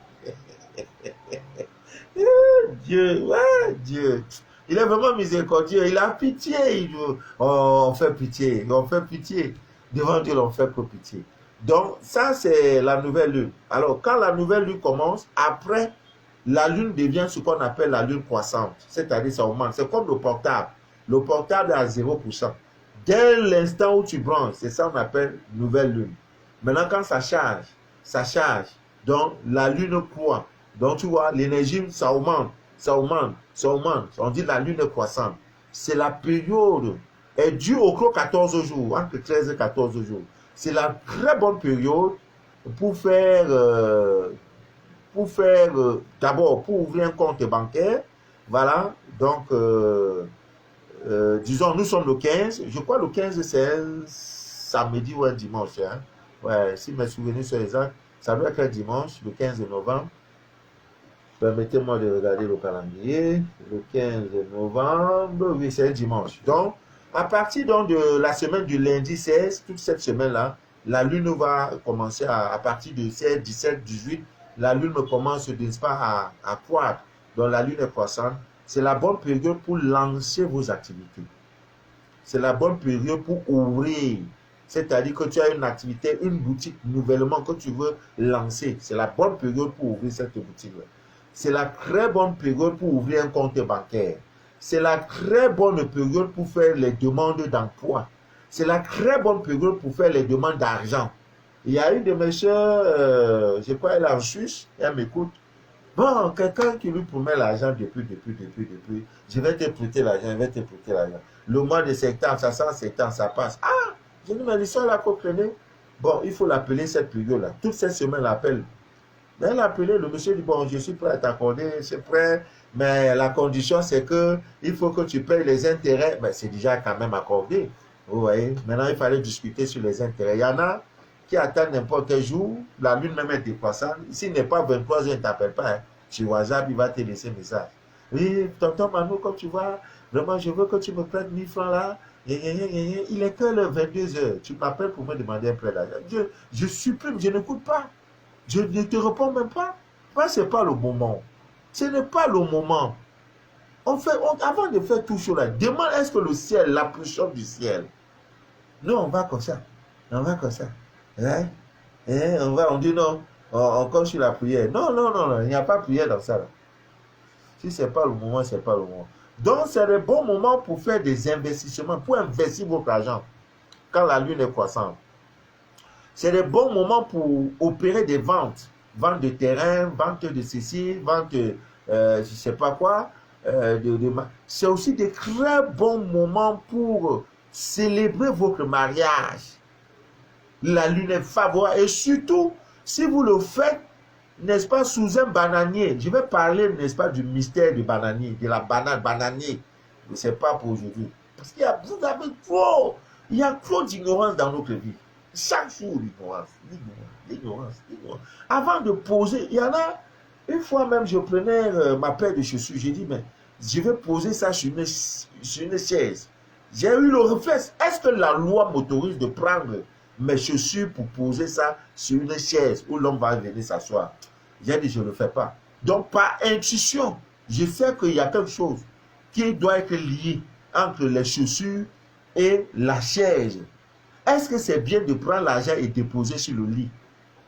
Dieu, ouais, Dieu. Il est vraiment miséricordieux, il a pitié. On fait pitié, on fait pitié. Devant Dieu, on fait que pitié. Donc, ça, c'est la nouvelle lune. Alors, quand la nouvelle lune commence, après, la lune devient ce qu'on appelle la lune croissante. C'est-à-dire, ça augmente. C'est comme le portable. Le portable est à 0%. Dès l'instant où tu branches, c'est ça qu'on appelle nouvelle lune. Maintenant, quand ça charge. Donc, la lune croît. Donc, tu vois, l'énergie, ça augmente, ça augmente, ça augmente. On dit la lune est croissante. C'est la période, est due au clos 14 jours, entre 13 et 14 jours. C'est la très bonne période pour faire, d'abord, pour ouvrir un compte bancaire. Voilà, donc, disons, nous sommes le 15. Je crois le 15, c'est un samedi ou un dimanche. Hein. Ouais, si mes souvenirs sont exacts, ça doit être un dimanche, le 15 novembre. Permettez-moi de regarder le calendrier. Le 15 novembre, oui, c'est un dimanche. Donc, à partir donc, de la semaine du lundi 16, toute cette semaine-là, la lune va commencer à partir de 16, 17, 18. La lune commence, n'est-ce pas, à croître. Donc, la lune est croissante. C'est la bonne période pour lancer vos activités. C'est la bonne période pour ouvrir. C'est-à-dire que tu as une activité, une boutique nouvellement que tu veux lancer. C'est la bonne période pour ouvrir cette boutique-là. C'est la très bonne période pour ouvrir un compte bancaire. C'est la très bonne période pour faire les demandes d'emploi. C'est la très bonne période pour faire les demandes d'argent. Il y a une de mes soeurs, je crois, elle est en Suisse, elle m'écoute. Bon, quelqu'un qui lui promet l'argent depuis. Je vais te prêter l'argent, je vais te prêter l'argent. Le mois de septembre, ça sent septembre, ça passe. Ah, je dis, mais l'histoire là qu'on connaît. Bon, il faut l'appeler cette période-là. Toute cette semaine, l'appelle. Mais elle a appelé, le monsieur dit, bon, je suis prêt à t'accorder, c'est prêt, mais la condition, c'est que il faut que tu payes les intérêts. Mais c'est déjà quand même accordé. Vous voyez, maintenant, il fallait discuter sur les intérêts. Il y en a qui attendent n'importe quel jour, la lune même est décroissante. S'il n'est pas 23 heures, il ne t'appelle pas. Hein. Sur WhatsApp, il va te laisser un message. Oui, tonton Manu, comme tu vois, vraiment, je veux que tu me prêtes 1000 francs là. Il est que le 22 heures. Tu m'appelles pour me demander un prêt d'argent. Je supprime, je n'écoute pas. Je ne te réponds même pas. Ce n'est pas le moment. Ce n'est pas le moment. Avant de faire tout cela, demande est-ce que le ciel, la pression du ciel. Non, on va comme ça. On va comme ça. Hein? Hein? On dit non. On compte sur la prière. Non, non, non, non. Il n'y a pas de prière dans ça. Là. Si ce n'est pas le moment, ce n'est pas le moment. Donc, c'est le bon moment pour faire des investissements, pour investir votre argent quand la lune est croissante. C'est le bon moment pour opérer des ventes. Vente de terrain, vente de ceci, vente de je ne sais pas quoi. C'est aussi des très bons moments pour célébrer votre mariage. La lune est favorable. Et surtout, si vous le faites, n'est-ce pas, sous un bananier. Je vais parler, n'est-ce pas, du mystère du bananier, de la banane, bananier. Mais ce n'est pas pour aujourd'hui. Parce qu'il y a, vous avez trop, il y a trop d'ignorance dans notre vie. Chaque jour, l'ignorance. Avant de poser, il y en a, une fois même, je prenais ma paire de chaussures, j'ai dit, mais je vais poser ça sur une chaise. J'ai eu le réflexe. Est-ce que la loi m'autorise de prendre mes chaussures pour poser ça sur une chaise où l'homme va venir s'asseoir? J'ai dit, je ne le fais pas. Donc, par intuition, je sais qu'il y a quelque chose qui doit être lié entre les chaussures et la chaise. Est-ce que c'est bien de prendre l'argent et déposer sur le lit?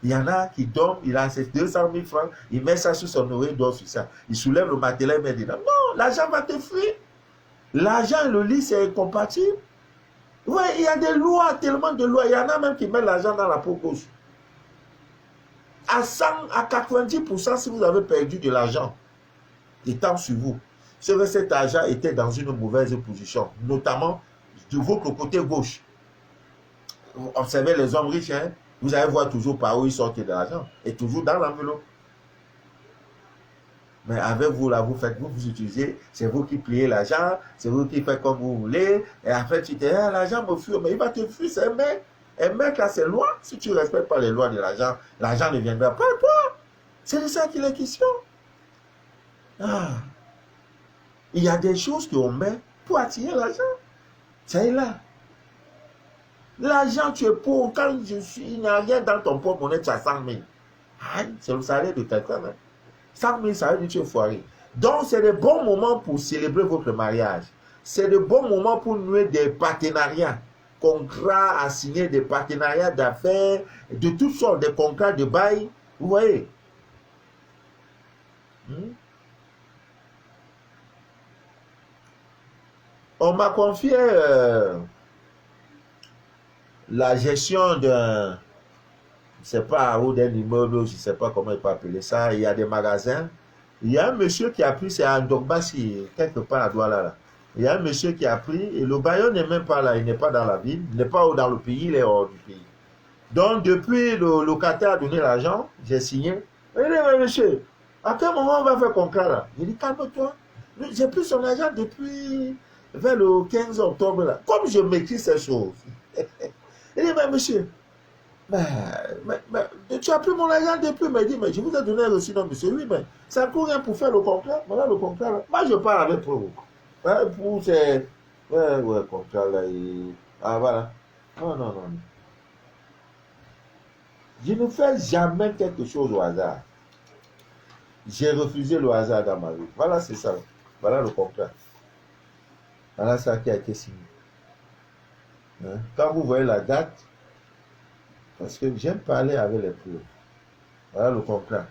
Il y en a qui dorment, il a ses 200 000 francs, il met ça sur son oreille, il dort sur ça. Il soulève le matelas, il met dedans. Non, l'argent va te fuir. L'argent et le lit, c'est incompatible. Oui, il y a des lois, tellement de lois. Il y en a même qui mettent l'argent dans la peau gauche. À 100, à 90%, si vous avez perdu de l'argent, étant sur vous, c'est que cet argent était dans une mauvaise position, notamment de votre côté gauche. Vous observez les hommes riches, hein, vous allez voir toujours par où ils sortent de l'argent, et toujours dans l'enveloppe. Mais avec vous, là, vous utilisez, c'est vous qui pliez l'argent, c'est vous qui faites comme vous voulez, et après tu te dis, ah, l'argent me fuit, mais il va te fuir, c'est un mec. Un mec là, c'est loi. Si tu ne respectes pas les lois de l'argent, l'argent ne viendra pas à toi. C'est de ça qu'il est question. Ah. Il y a des choses qu'on met pour attirer l'argent. C'est là. L'argent, tu es pauvre. Quand il n'y a rien dans ton porte-monnaie, tu as 100 000. C'est le salaire de quelqu'un. 100 000, ça veut dire que tu es foiré. Donc, c'est le bon moment pour célébrer votre mariage. C'est le bon moment pour nouer des partenariats. Contrats à signer, des partenariats d'affaires, de toutes sortes, des contrats de bail. Vous voyez? On m'a confié la gestion je ne sais pas, ou d'un immeuble, je ne sais pas comment il peut appeler ça, il y a des magasins. Il y a un monsieur qui a pris, c'est à Ndogbassi, quelque part à Douala, là. Il y a un monsieur qui a pris, et le bailleur n'est même pas là, il n'est pas dans la ville, il n'est pas dans le pays, il est hors du pays. Donc, depuis le locataire a donné l'argent, j'ai signé. Il dit, mais monsieur, à quel moment on va faire contrat là? Il dit, calme-toi. J'ai pris son argent depuis vers le 15 octobre là. Comme je m'écris ces choses. Il dit, mais monsieur, tu as pris mon argent depuis. Mais il dit, mais je vous ai donné un reçu. Non, monsieur, oui, mais ça ne coûte rien pour faire le contrat. Voilà le contrat là. Moi, je parle avec vous. Ouais, pour ces. Ouais, contrat là. Ah, voilà. Non, non, non. Je ne fais jamais quelque chose au hasard. J'ai refusé le hasard dans ma vie. Voilà, c'est ça. Voilà le contrat. Voilà ça qui a été signé. Hein? Quand vous voyez la date, parce que j'aime parler avec les preuves. Voilà le contrat.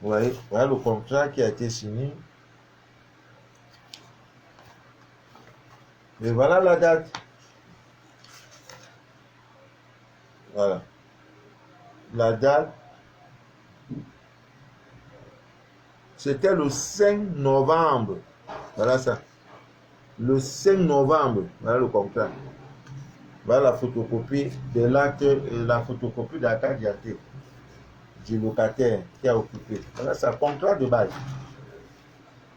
Vous voyez, voilà le contrat qui a été signé. Et voilà la date. Voilà. La date, c'était le 5 novembre. Voilà ça. Le 5 novembre. Voilà le contrat. Voilà la photocopie de l'acte et la photocopie de la carte d'identité du locataire qui a occupé. Voilà ça. Contrat de bail.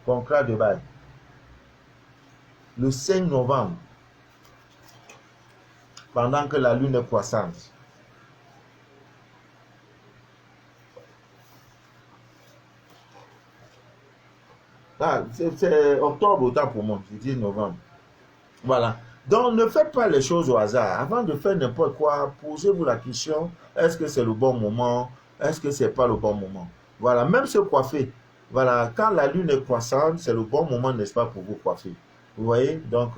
Contrat de bail. Le 5 novembre. Pendant que la lune est croissante. Ah, c'est octobre autant pour moi, je dis novembre. Voilà. Donc, ne faites pas les choses au hasard. Avant de faire n'importe quoi, posez-vous la question, est-ce que c'est le bon moment? Est-ce que c'est pas le bon moment? Voilà, même se coiffer. Voilà, quand la lune est croissante, c'est le bon moment, n'est-ce pas, pour vous coiffer. Vous voyez? Donc,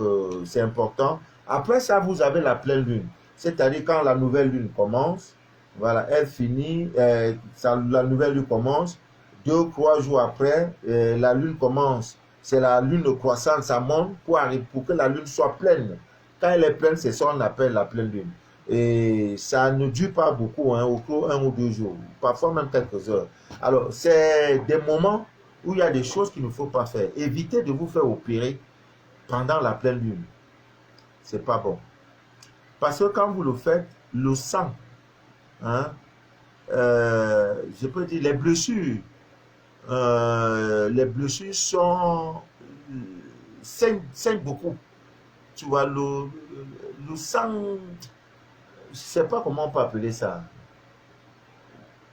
c'est important. Après ça, vous avez la pleine lune. C'est-à-dire quand la nouvelle lune commence, voilà, elle finit, la nouvelle lune commence. 2-3 jours après, la lune commence. C'est la lune croissante, ça monte pour que la lune soit pleine. Quand elle est pleine, c'est ça qu'on appelle la pleine lune. Et ça ne dure pas beaucoup, hein, au cours 1 ou 2 jours, parfois même quelques heures. Alors, c'est des moments où il y a des choses qu'il ne faut pas faire. Évitez de vous faire opérer pendant la pleine lune. C'est pas bon. Parce que quand vous le faites, le sang, hein, je peux dire les blessures saignent beaucoup. Tu vois, le sang, je ne sais pas comment on peut appeler ça.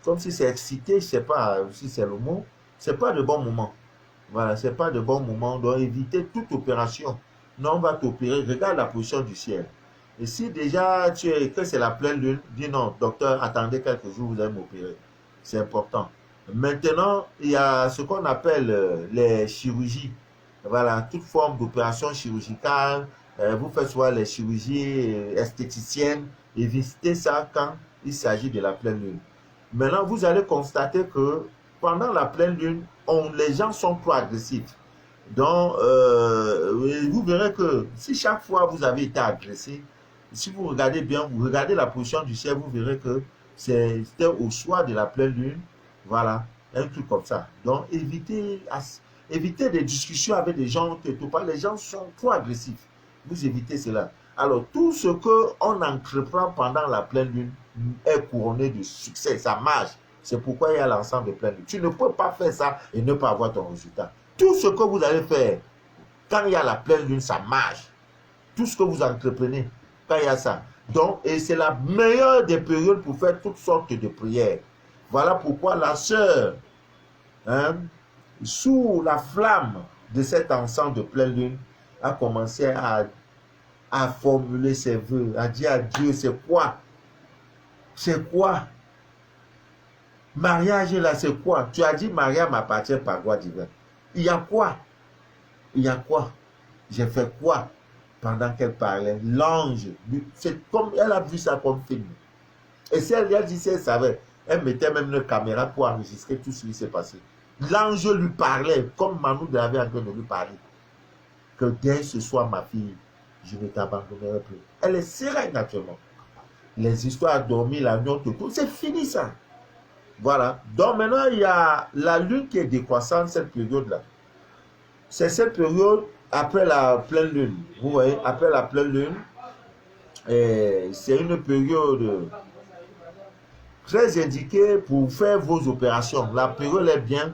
Comme si c'est excité, je ne sais pas si c'est le mot. Ce n'est pas de bon moment. Voilà, ce n'est pas de bon moment. On doit éviter toute opération. Non, on va t'opérer. Regarde la position du ciel. Et si déjà tu es que c'est la pleine lune, dis non, docteur, attendez quelques jours, vous allez m'opérer. C'est important. Maintenant, il y a ce qu'on appelle les chirurgies. Voilà, toute forme d'opération chirurgicale. Vous faites soit les chirurgies esthéticiennes. Évitez ça quand il s'agit de la pleine lune. Maintenant, vous allez constater que pendant la pleine lune, les gens sont trop agressifs. Donc, vous verrez que si chaque fois vous avez été agressé, si vous regardez bien, vous regardez la position du ciel, vous verrez que c'était au soir de la pleine lune. Voilà, un truc comme ça. Donc, évitez des discussions avec des gens les gens sont trop agressifs. Vous évitez cela. Alors, tout ce qu'on entreprend pendant la pleine lune est couronné de succès, ça marche. C'est pourquoi il y a l'ensemble de pleine lune. Tu ne peux pas faire ça et ne pas avoir ton résultat. Tout ce que vous allez faire, quand il y a la pleine lune, ça marche. Tout ce que vous entreprenez, quand il y a ça. Donc, et c'est la meilleure des périodes pour faire toutes sortes de prières. Voilà pourquoi la sœur, hein, sous la flamme de cet ensemble de pleine lune, a commencé à formuler ses vœux, à dire à Dieu, c'est quoi? C'est quoi? Mariage là, c'est quoi? Tu as dit, Maria m'appartient par voie divine. Il y a quoi? Il y a quoi? J'ai fait quoi? Pendant qu'elle parlait, l'ange, c'est comme elle a vu ça comme film. Et si elle dit, si elle savait, elle mettait même une caméra pour enregistrer tout ce qui s'est passé. L'ange lui parlait, comme Manu avait en train de lui parler. Que dès ce soir, ma fille, je ne t'abandonnerai plus. Elle est sereine naturellement. les histoires dormir, la nuit, tout. C'est fini ça. Voilà. Donc maintenant, il y a la lune qui est décroissante, cette période-là. C'est cette période après la pleine lune. Vous voyez, après la pleine lune, c'est une période très indiquée pour faire vos opérations. La période est bien,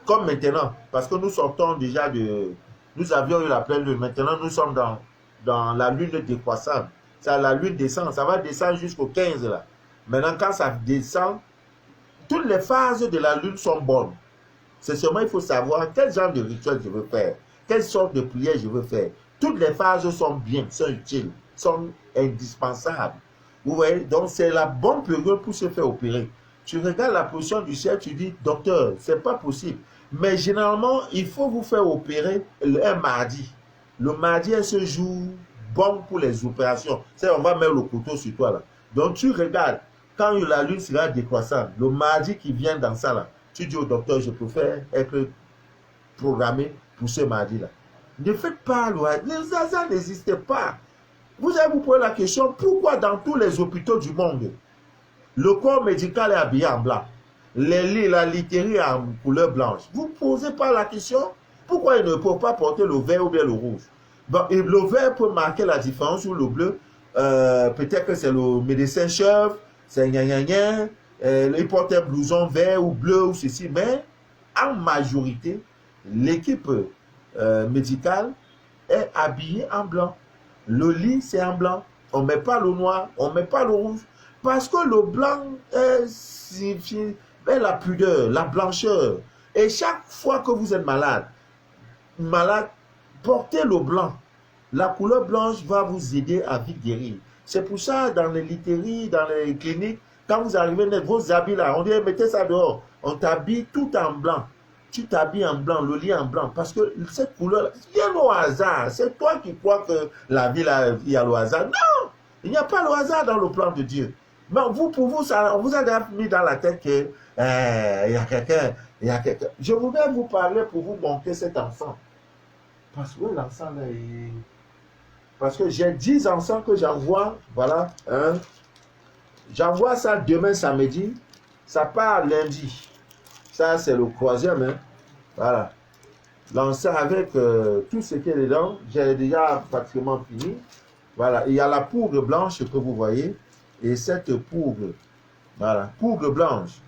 comme maintenant, parce que nous sortons déjà de... Nous avions eu la pleine lune. Maintenant, nous sommes dans la lune décroissante. Ça, la lune descend, ça va descendre jusqu'au 15 là. Maintenant, quand ça descend, toutes les phases de la lune sont bonnes. C'est seulement, il faut savoir quel genre de rituel je veux faire, quelle sorte de prière je veux faire. Toutes les phases sont bien, sont utiles, sont indispensables. Vous voyez, donc c'est la bonne période pour se faire opérer. Tu regardes la position du ciel, tu dis, docteur, c'est pas possible. Mais généralement, il faut vous faire opérer un mardi. Le mardi est ce jour bon pour les opérations. C'est on va mettre le couteau sur toi là. Donc tu regardes, quand la lune sera décroissante, le mardi qui vient dans ça là, tu dis au docteur, je préfère être programmé pour ce mardi là. Ne faites pas le hasard. Les hasards n'existent pas. Vous allez vous poser la question, pourquoi dans tous les hôpitaux du monde, le corps médical est habillé en blanc, les lits, la literie en couleur blanche? Vous ne posez pas la question, pourquoi ils ne peuvent pas porter le vert ou bien le rouge? Bon, et le vert peut marquer la différence ou le bleu. Peut-être que c'est le médecin chef, c'est gna. Il porte un blouson vert ou bleu ou ceci, mais en majorité, l'équipe médicale est habillée en blanc. Le lit, c'est en blanc. On ne met pas le noir, on ne met pas le rouge. Parce que le blanc signifie la pudeur, la blancheur. Et chaque fois que vous êtes malade, portez le blanc. La couleur blanche va vous aider à vite guérir. C'est pour ça, dans les literies, dans les cliniques, quand vous arrivez, vos habits là, on dit, mettez ça dehors. On t'habille tout en blanc. Tu t'habilles en blanc, le lit en blanc. Parce que cette couleur, il y a le hasard. C'est toi qui crois que la vie là, il y a le hasard. Non! Il n'y a pas le hasard dans le plan de Dieu. Mais vous, pour vous, ça, on vous a déjà mis dans la tête que il y a quelqu'un. Je voudrais vous parler pour vous montrer cet enfant. Parce que l'enfant là, parce que j'ai 10 enfants que j'envoie, voilà, hein. J'envoie ça demain samedi, ça part lundi. Ça, c'est le troisième, hein. Voilà. L'ensemble avec tout ce qui est dedans, j'ai déjà pratiquement fini. Voilà, il y a la poudre blanche que vous voyez, et cette poudre, voilà, poudre blanche.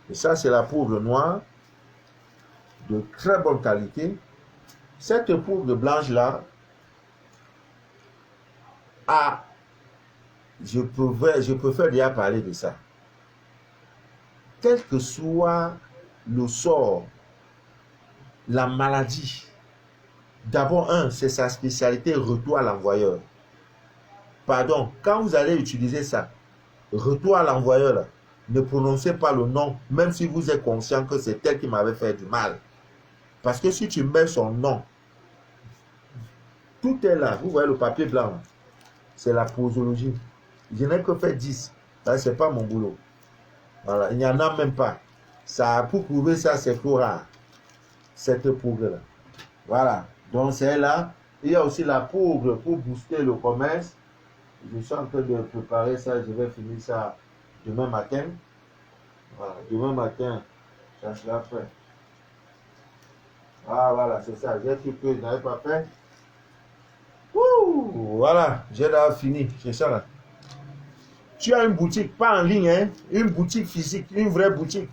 Et ça, c'est la poudre noire, de très bonne qualité. Cette poudre blanche-là, je préfère déjà parler de ça. Quel que soit le sort, la maladie, d'abord, c'est sa spécialité, retour à l'envoyeur. Pardon, quand vous allez utiliser ça, retour à l'envoyeur, là, ne prononcez pas le nom, même si vous êtes conscient que c'est elle qui m'avait fait du mal. Parce que si tu mets son nom, tout est là. Vous voyez le papier blanc, c'est la posologie. Je n'ai que fait 10. Ça, c'est pas mon boulot. Voilà, il n'y en a même pas. Ça, pour prouver ça, c'est trop rare. Cette poudre-là. Voilà. Donc, c'est là. Il y a aussi la poudre pour booster le commerce. Je suis en train de préparer ça. Je vais finir ça demain matin. Voilà. Demain matin, ça sera fait. Ah, voilà, c'est ça. J'ai fait que je n'avais pas fait. Ouh, voilà, j'ai déjà fini. C'est ça là. Tu as une boutique, pas en ligne, hein, une boutique physique, une vraie boutique.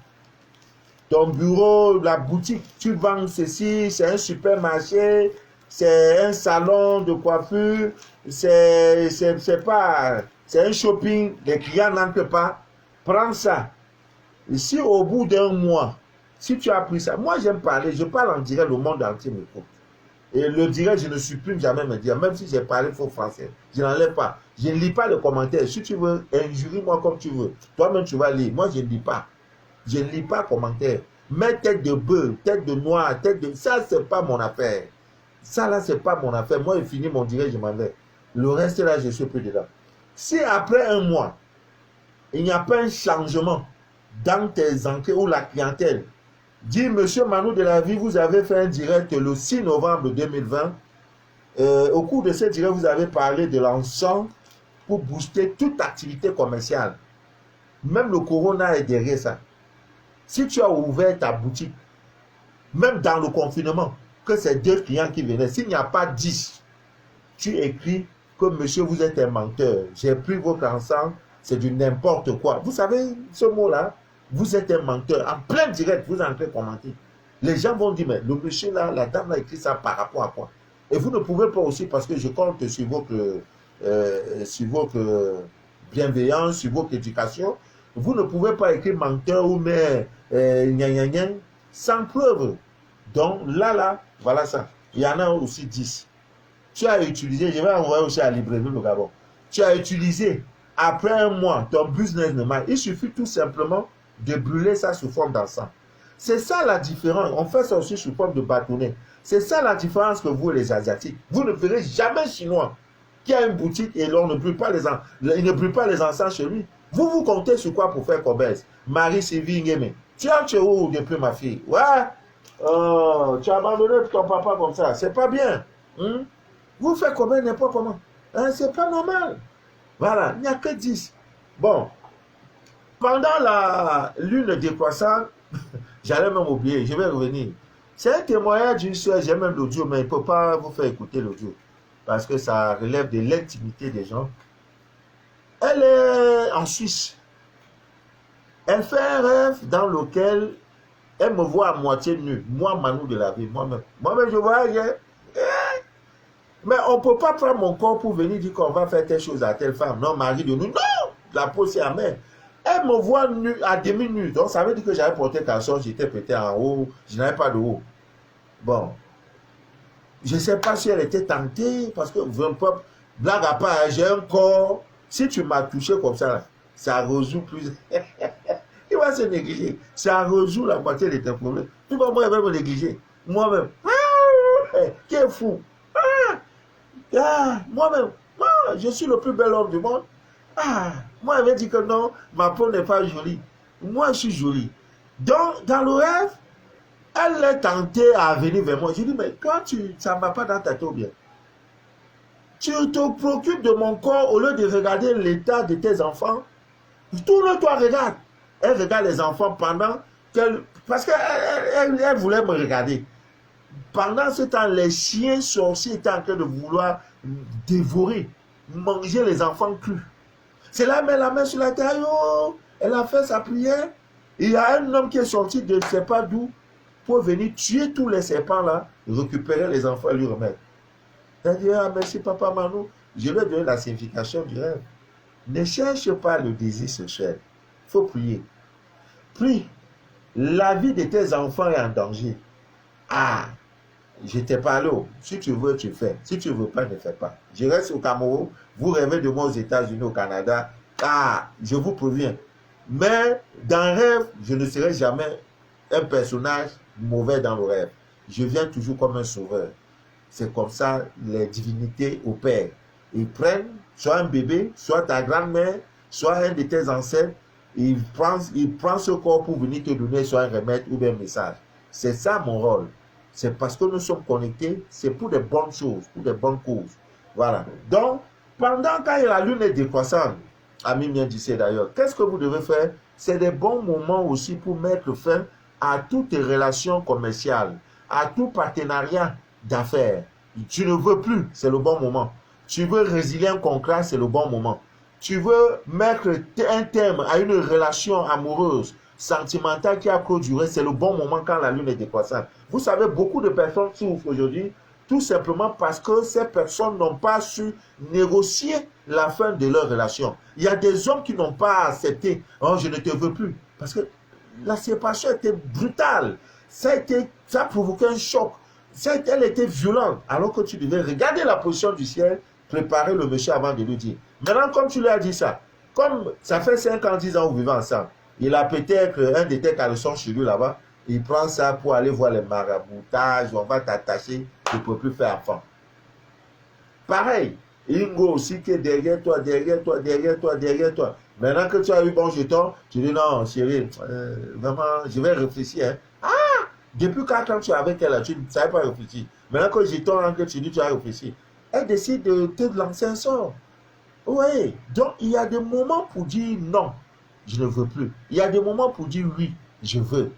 Ton bureau, la boutique, tu vends ceci, c'est un supermarché, c'est un salon de coiffure, c'est un shopping, les clients n'entrent pas. Prends ça. Si au bout d'un mois, si tu as pris ça, moi j'aime parler, je parle en direct, le monde entier m'écoute. Et le direct, je ne supprime jamais me dire, même si j'ai parlé faux français, je n'enlève pas. Je ne lis pas les commentaires. Si tu veux, injurie-moi comme tu veux. Toi-même, tu vas lire. Moi, je ne lis pas. Je ne lis pas commentaires. Mais tête de bœuf, tête de noir, tête de... Ça, c'est pas mon affaire. Ça, là, c'est pas mon affaire. Moi, il finit mon direct, je m'en vais. Le reste, là, je suis plus dedans. Si après un mois, il n'y a pas un changement dans tes enquêtes ou la clientèle, dis, monsieur Manu de la Vie, vous avez fait un direct le 6 novembre 2020. Au cours de ce direct, vous avez parlé de l'encens pour booster toute activité commerciale. Même le corona est derrière ça. Si tu as ouvert ta boutique, même dans le confinement, que c'est 2 clients qui venaient, s'il n'y a pas 10, tu écris que monsieur, vous êtes un menteur. J'ai pris votre encens, c'est du n'importe quoi. Vous savez ce mot-là, vous êtes un menteur. En plein direct, vous entrez commenter. Les gens vont dire, mais le monsieur là, la dame a écrit ça par rapport à quoi? Et vous ne pouvez pas aussi, parce que je compte sur votre bienveillance, sur votre éducation, vous ne pouvez pas écrire menteur ou mais gna gna gna, sans preuve. Donc là, voilà ça. Il y en a aussi 10. Tu as utilisé, je vais envoyer aussi à Libreville le Gabon. Tu as utilisé, après un mois, ton business ne marche. Il suffit tout simplement de brûler ça sous forme d'encens. C'est ça la différence. On fait ça aussi sous forme de bâtonnet. C'est ça la différence que vous, les Asiatiques. Vous ne verrez jamais Chinois qui a une boutique et l'on ne brûle pas les encens. Il ne brûle pas les encens chez lui. Vous comptez sur quoi pour faire commerce? Marie-Sylvie Ngeme. Tu es où depuis ma fille? Ouais. Tu as abandonné ton papa comme ça. C'est pas bien. Vous faites commerce n'importe comment. C'est pas normal. Voilà. Il n'y a que 10. Bon. Pendant la lune décroissante, j'allais même oublier. Je vais revenir. C'est un témoignage d'une soeur. J'ai même l'audio, mais il ne peut pas vous faire écouter l'audio. Parce que ça relève de l'intimité des gens. Elle est en Suisse. Elle fait un rêve dans lequel elle me voit à moitié nue. Moi, Manou de la vie, moi-même. Moi-même, je vois rien. Mais on ne peut pas prendre mon corps pour venir dire qu'on va faire telle chose à telle femme. Non, Marie de nous. Non! La peau, c'est amère. Elle me voit nue, à demi-nue. Donc, ça veut dire que j'avais porté caleçon, j'étais pété en haut. Je n'avais pas de haut. Bon. Je ne sais pas si elle était tentée, parce que, blague à part, j'ai un corps. Si tu m'as touché comme ça résout plus. Il va se négliger. Ça résout la moitié de tes problèmes. Tout le monde va me négliger. Moi-même. Qui est fou? Moi-même. Je suis le plus bel homme du monde. Moi, elle m'a dit que non, ma peau n'est pas jolie. Moi, je suis jolie. Donc, dans le rêve, elle est tentée à venir vers moi. Je dis, mais toi, ça ne va pas dans ta tête bien. Tu te préoccupes de mon corps au lieu de regarder l'état de tes enfants. Tourne-toi, regarde. Elle regarde les enfants pendant qu'elle... Parce qu'elle voulait me regarder. Pendant ce temps, les chiens sorciers étaient en train de vouloir dévorer, manger les enfants crus. C'est là, elle met la main sur la tête. Oh, elle a fait sa prière. Il y a un homme qui est sorti de ne sais pas d'où pour venir tuer tous les serpents là, récupérer les enfants et lui remettre. Elle dit, merci papa Manou. Je lui ai donné la signification du rêve. Ne cherche pas le désir sexuel. Il faut prier. Prie. La vie de tes enfants est en danger. Je t'ai parlé. Si tu veux, tu fais. Si tu ne veux pas, ne fais pas. Je reste au Cameroun. Vous rêvez de moi aux États-Unis, au Canada. Je vous préviens. Mais dans le rêve, je ne serai jamais un personnage mauvais dans le rêve. Je viens toujours comme un sauveur. C'est comme ça les divinités opèrent. Ils prennent soit un bébé, soit ta grand-mère, soit un de tes ancêtres. Ils prennent ce corps pour venir te donner soit un remède ou un message. C'est ça mon rôle. C'est parce que nous sommes connectés, c'est pour de bonnes choses, pour de bonnes causes. Voilà. Donc, pendant quand la lune est décroissante, Ami bien disait d'ailleurs, qu'est-ce que vous devez faire? C'est des bons moments aussi pour mettre fin à toutes les relations commerciales, à tout partenariat d'affaires. Tu ne veux plus, c'est le bon moment. Tu veux résilier un contrat, c'est le bon moment. Tu veux mettre un terme à une relation amoureuse, sentimentale qui a duré, c'est le bon moment quand la lune est décroissante. Vous savez, beaucoup de personnes souffrent aujourd'hui tout simplement parce que ces personnes n'ont pas su négocier la fin de leur relation. Il y a des hommes qui n'ont pas accepté. Oh, je ne te veux plus. Parce que la séparation était brutale. Ça a provoqué un choc. Elle était violente. Alors que tu devais regarder la position du ciel, préparer le monsieur avant de lui dire. Maintenant, comme tu lui as dit ça, comme ça fait 5 ans, 10 ans, vous vivez ensemble, il a peut-être un de tes caleçons chez lui là-bas, il prend ça pour aller voir les maraboutages, on va t'attacher, tu ne peux plus faire enfant. Pareil, Ingo aussi qui est derrière toi, derrière toi, derrière toi, derrière toi. Maintenant que tu as eu bon jeton, tu dis non, chérie, vraiment, je vais réfléchir. Hein. Depuis quand tu es avec elle, tu ne savais pas réfléchir. Maintenant que jeton, que tu dis, tu as réfléchi. Elle décide de te lancer un sort. Oui, donc il y a des moments pour dire non, je ne veux plus. Il y a des moments pour dire oui, je veux.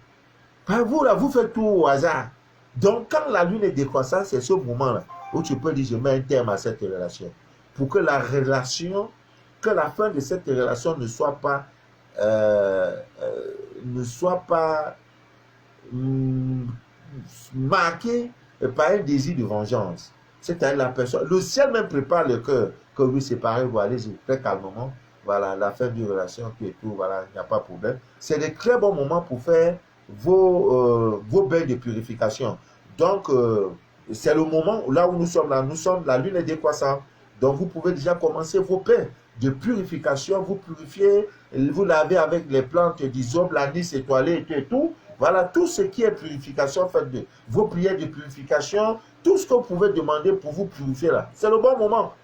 Par vous, là, vous faites tout au hasard. Donc, quand la lune est décroissante, c'est ce moment-là où tu peux dire, je mets un terme à cette relation. Pour que la relation, que la fin de cette relation ne soit pas, ne soit pas hum, marquée par un désir de vengeance. C'est-à-dire la personne, le ciel même prépare le cœur, que vous séparez, vous allez-y, très calmement, voilà, la fin d'une relation, puis et tout, voilà, il n'y a pas de problème. C'est des très bons moments pour faire vos bains de purification. Donc, c'est le moment où, là où nous sommes, la lune est décroissante. Donc, vous pouvez déjà commencer vos bains de purification, vous purifiez, vous lavez avec les plantes d'hysope, l'anis étoilé et tout. Voilà, tout ce qui est purification, faites de vos prières de purification, tout ce que vous pouvez demander pour vous purifier là. C'est le bon moment.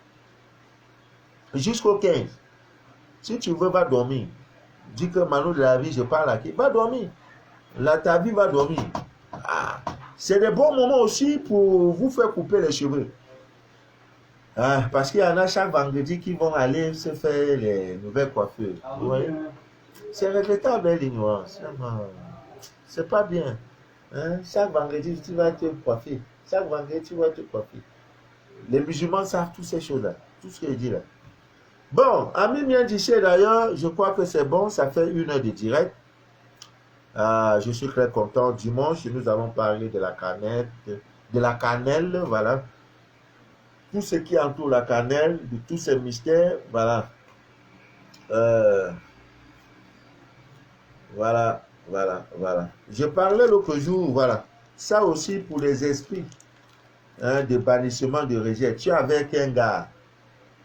Jusqu'au 15. Si tu veux, va dormir. Dis que Manu de la vie, je parle à qui? Va dormir. Là, ta vie va dormir. Ah, c'est des bons moments aussi pour vous faire couper les cheveux. Ah, parce qu'il y en a chaque vendredi qui vont aller se faire les nouvelles coiffures. Oui. C'est regrettable l'ignorance. C'est pas bien. Hein? Chaque vendredi, tu vas te coiffer. Chaque vendredi, tu vas te coiffer. Les musulmans savent toutes ces choses-là. Tout ce que je dis là. Bon, Ami bien dit d'ailleurs, je crois que c'est bon. Ça fait 1 heure de direct. Je suis très content. Dimanche, nous avons parlé de la cannelle. De la cannelle, voilà. Tout ce qui entoure la cannelle, de tous ces mystères, voilà. Voilà. Je parlais l'autre jour, voilà. Ça aussi pour les esprits hein, de bannissement de rejet. Tu es avec un gars,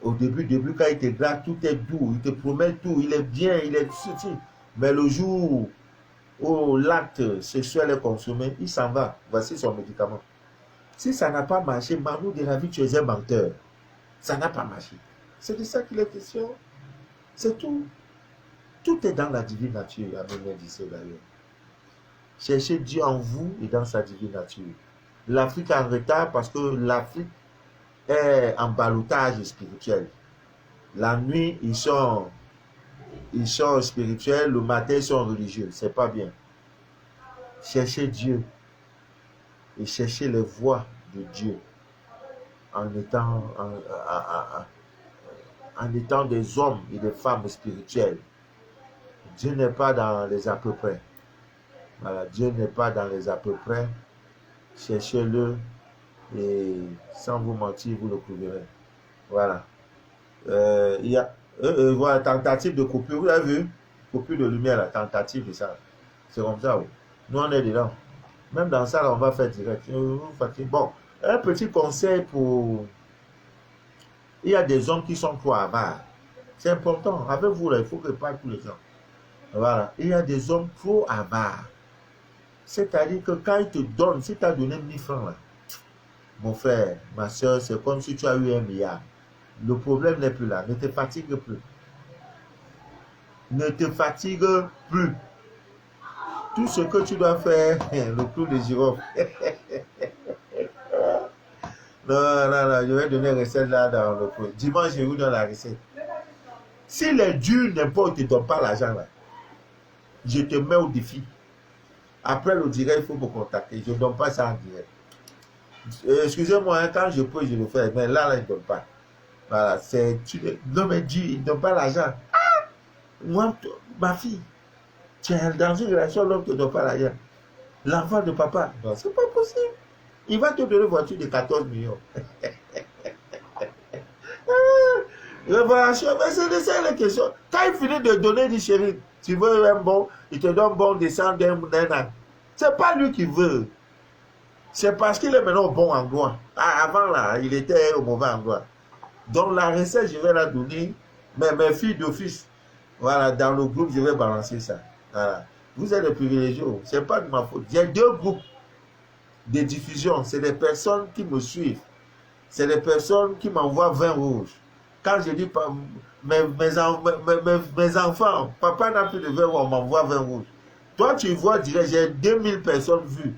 au début, quand il te drague, tout est doux, il te promet tout, il est bien, il est ceci. Mais le jour où l'acte sexuel est consommé, il s'en va. Voici son médicament. Si ça n'a pas marché, Manu de la vie, tu es un menteur. Ça n'a pas marché. C'est de ça qu'il est question. C'est tout. Tout est dans la divine nature, Amen dit d'ailleurs. Cherchez Dieu en vous et dans sa divine nature. L'Afrique est en retard parce que l'Afrique est en ballottage spirituel. La nuit, ils sont spirituels, le matin, ils sont religieux. C'est pas bien. Cherchez Dieu et cherchez les voies de Dieu en étant des hommes et des femmes spirituels. Dieu n'est pas dans les à peu près. Voilà, Dieu n'est pas dans les à peu près. Cherchez-le et sans vous mentir, vous le trouverez. Voilà. Il y a voilà, tentative de coupure. Vous avez vu? Coupure de lumière, la tentative de ça. C'est comme ça. Oui. Nous, on est dedans. Même dans ça, là, on va faire direct. Bon, un petit conseil pour... Il y a des hommes qui sont trop avares. C'est important. Avec vous, là, il faut que pas tous les gens. Voilà. Il y a des hommes trop avares. C'est-à-dire que quand ils te donnent, si tu as donné 1000 francs, là, mon frère, ma soeur, c'est comme si tu as eu 1 milliard. Le problème n'est plus là. Ne te fatigue plus. Ne te fatigue plus. Tout ce que tu dois faire, le clou de girofle. Non, je vais donner une recette là dans le clou. Dimanche, je vous donne la recette. S'il est dur, n'importe, ne te donne pas l'argent là. Je te mets au défi. Après le direct, il faut me contacter. Je ne donne pas ça en direct. Excusez-moi, hein, quand je peux, je le fais. Mais là, il ne donne pas. Voilà, c'est... Non, mais Dieu, il ne donne pas l'argent. Ah! Moi, ma fille, tu es dans une relation, l'homme ne te donne pas l'argent. L'enfant de papa, non, c'est pas possible. Il va te donner une voiture de 14 millions. Révélation, mais c'est de ça la question. Quand il finit de donner, il dit chérie, tu veux un bon, il te donne bon descend d'un an. C'est pas lui qui veut. C'est parce qu'il est maintenant bon endroit. Ah, avant là, il était au mauvais endroit. Donc la recette, je vais la donner. Mais mes filles d'office, voilà, dans le groupe, je vais balancer ça. Voilà. Vous êtes des privilégiés, c'est pas de ma faute. Il y a 2 groupes de diffusion. C'est des personnes qui me suivent. C'est des personnes qui m'envoient 20 rouges. Quand je dis mes enfants, papa n'a plus de 20 rouges, on m'envoie 20 rouges. Toi, tu vois, j'ai 2000 personnes vues.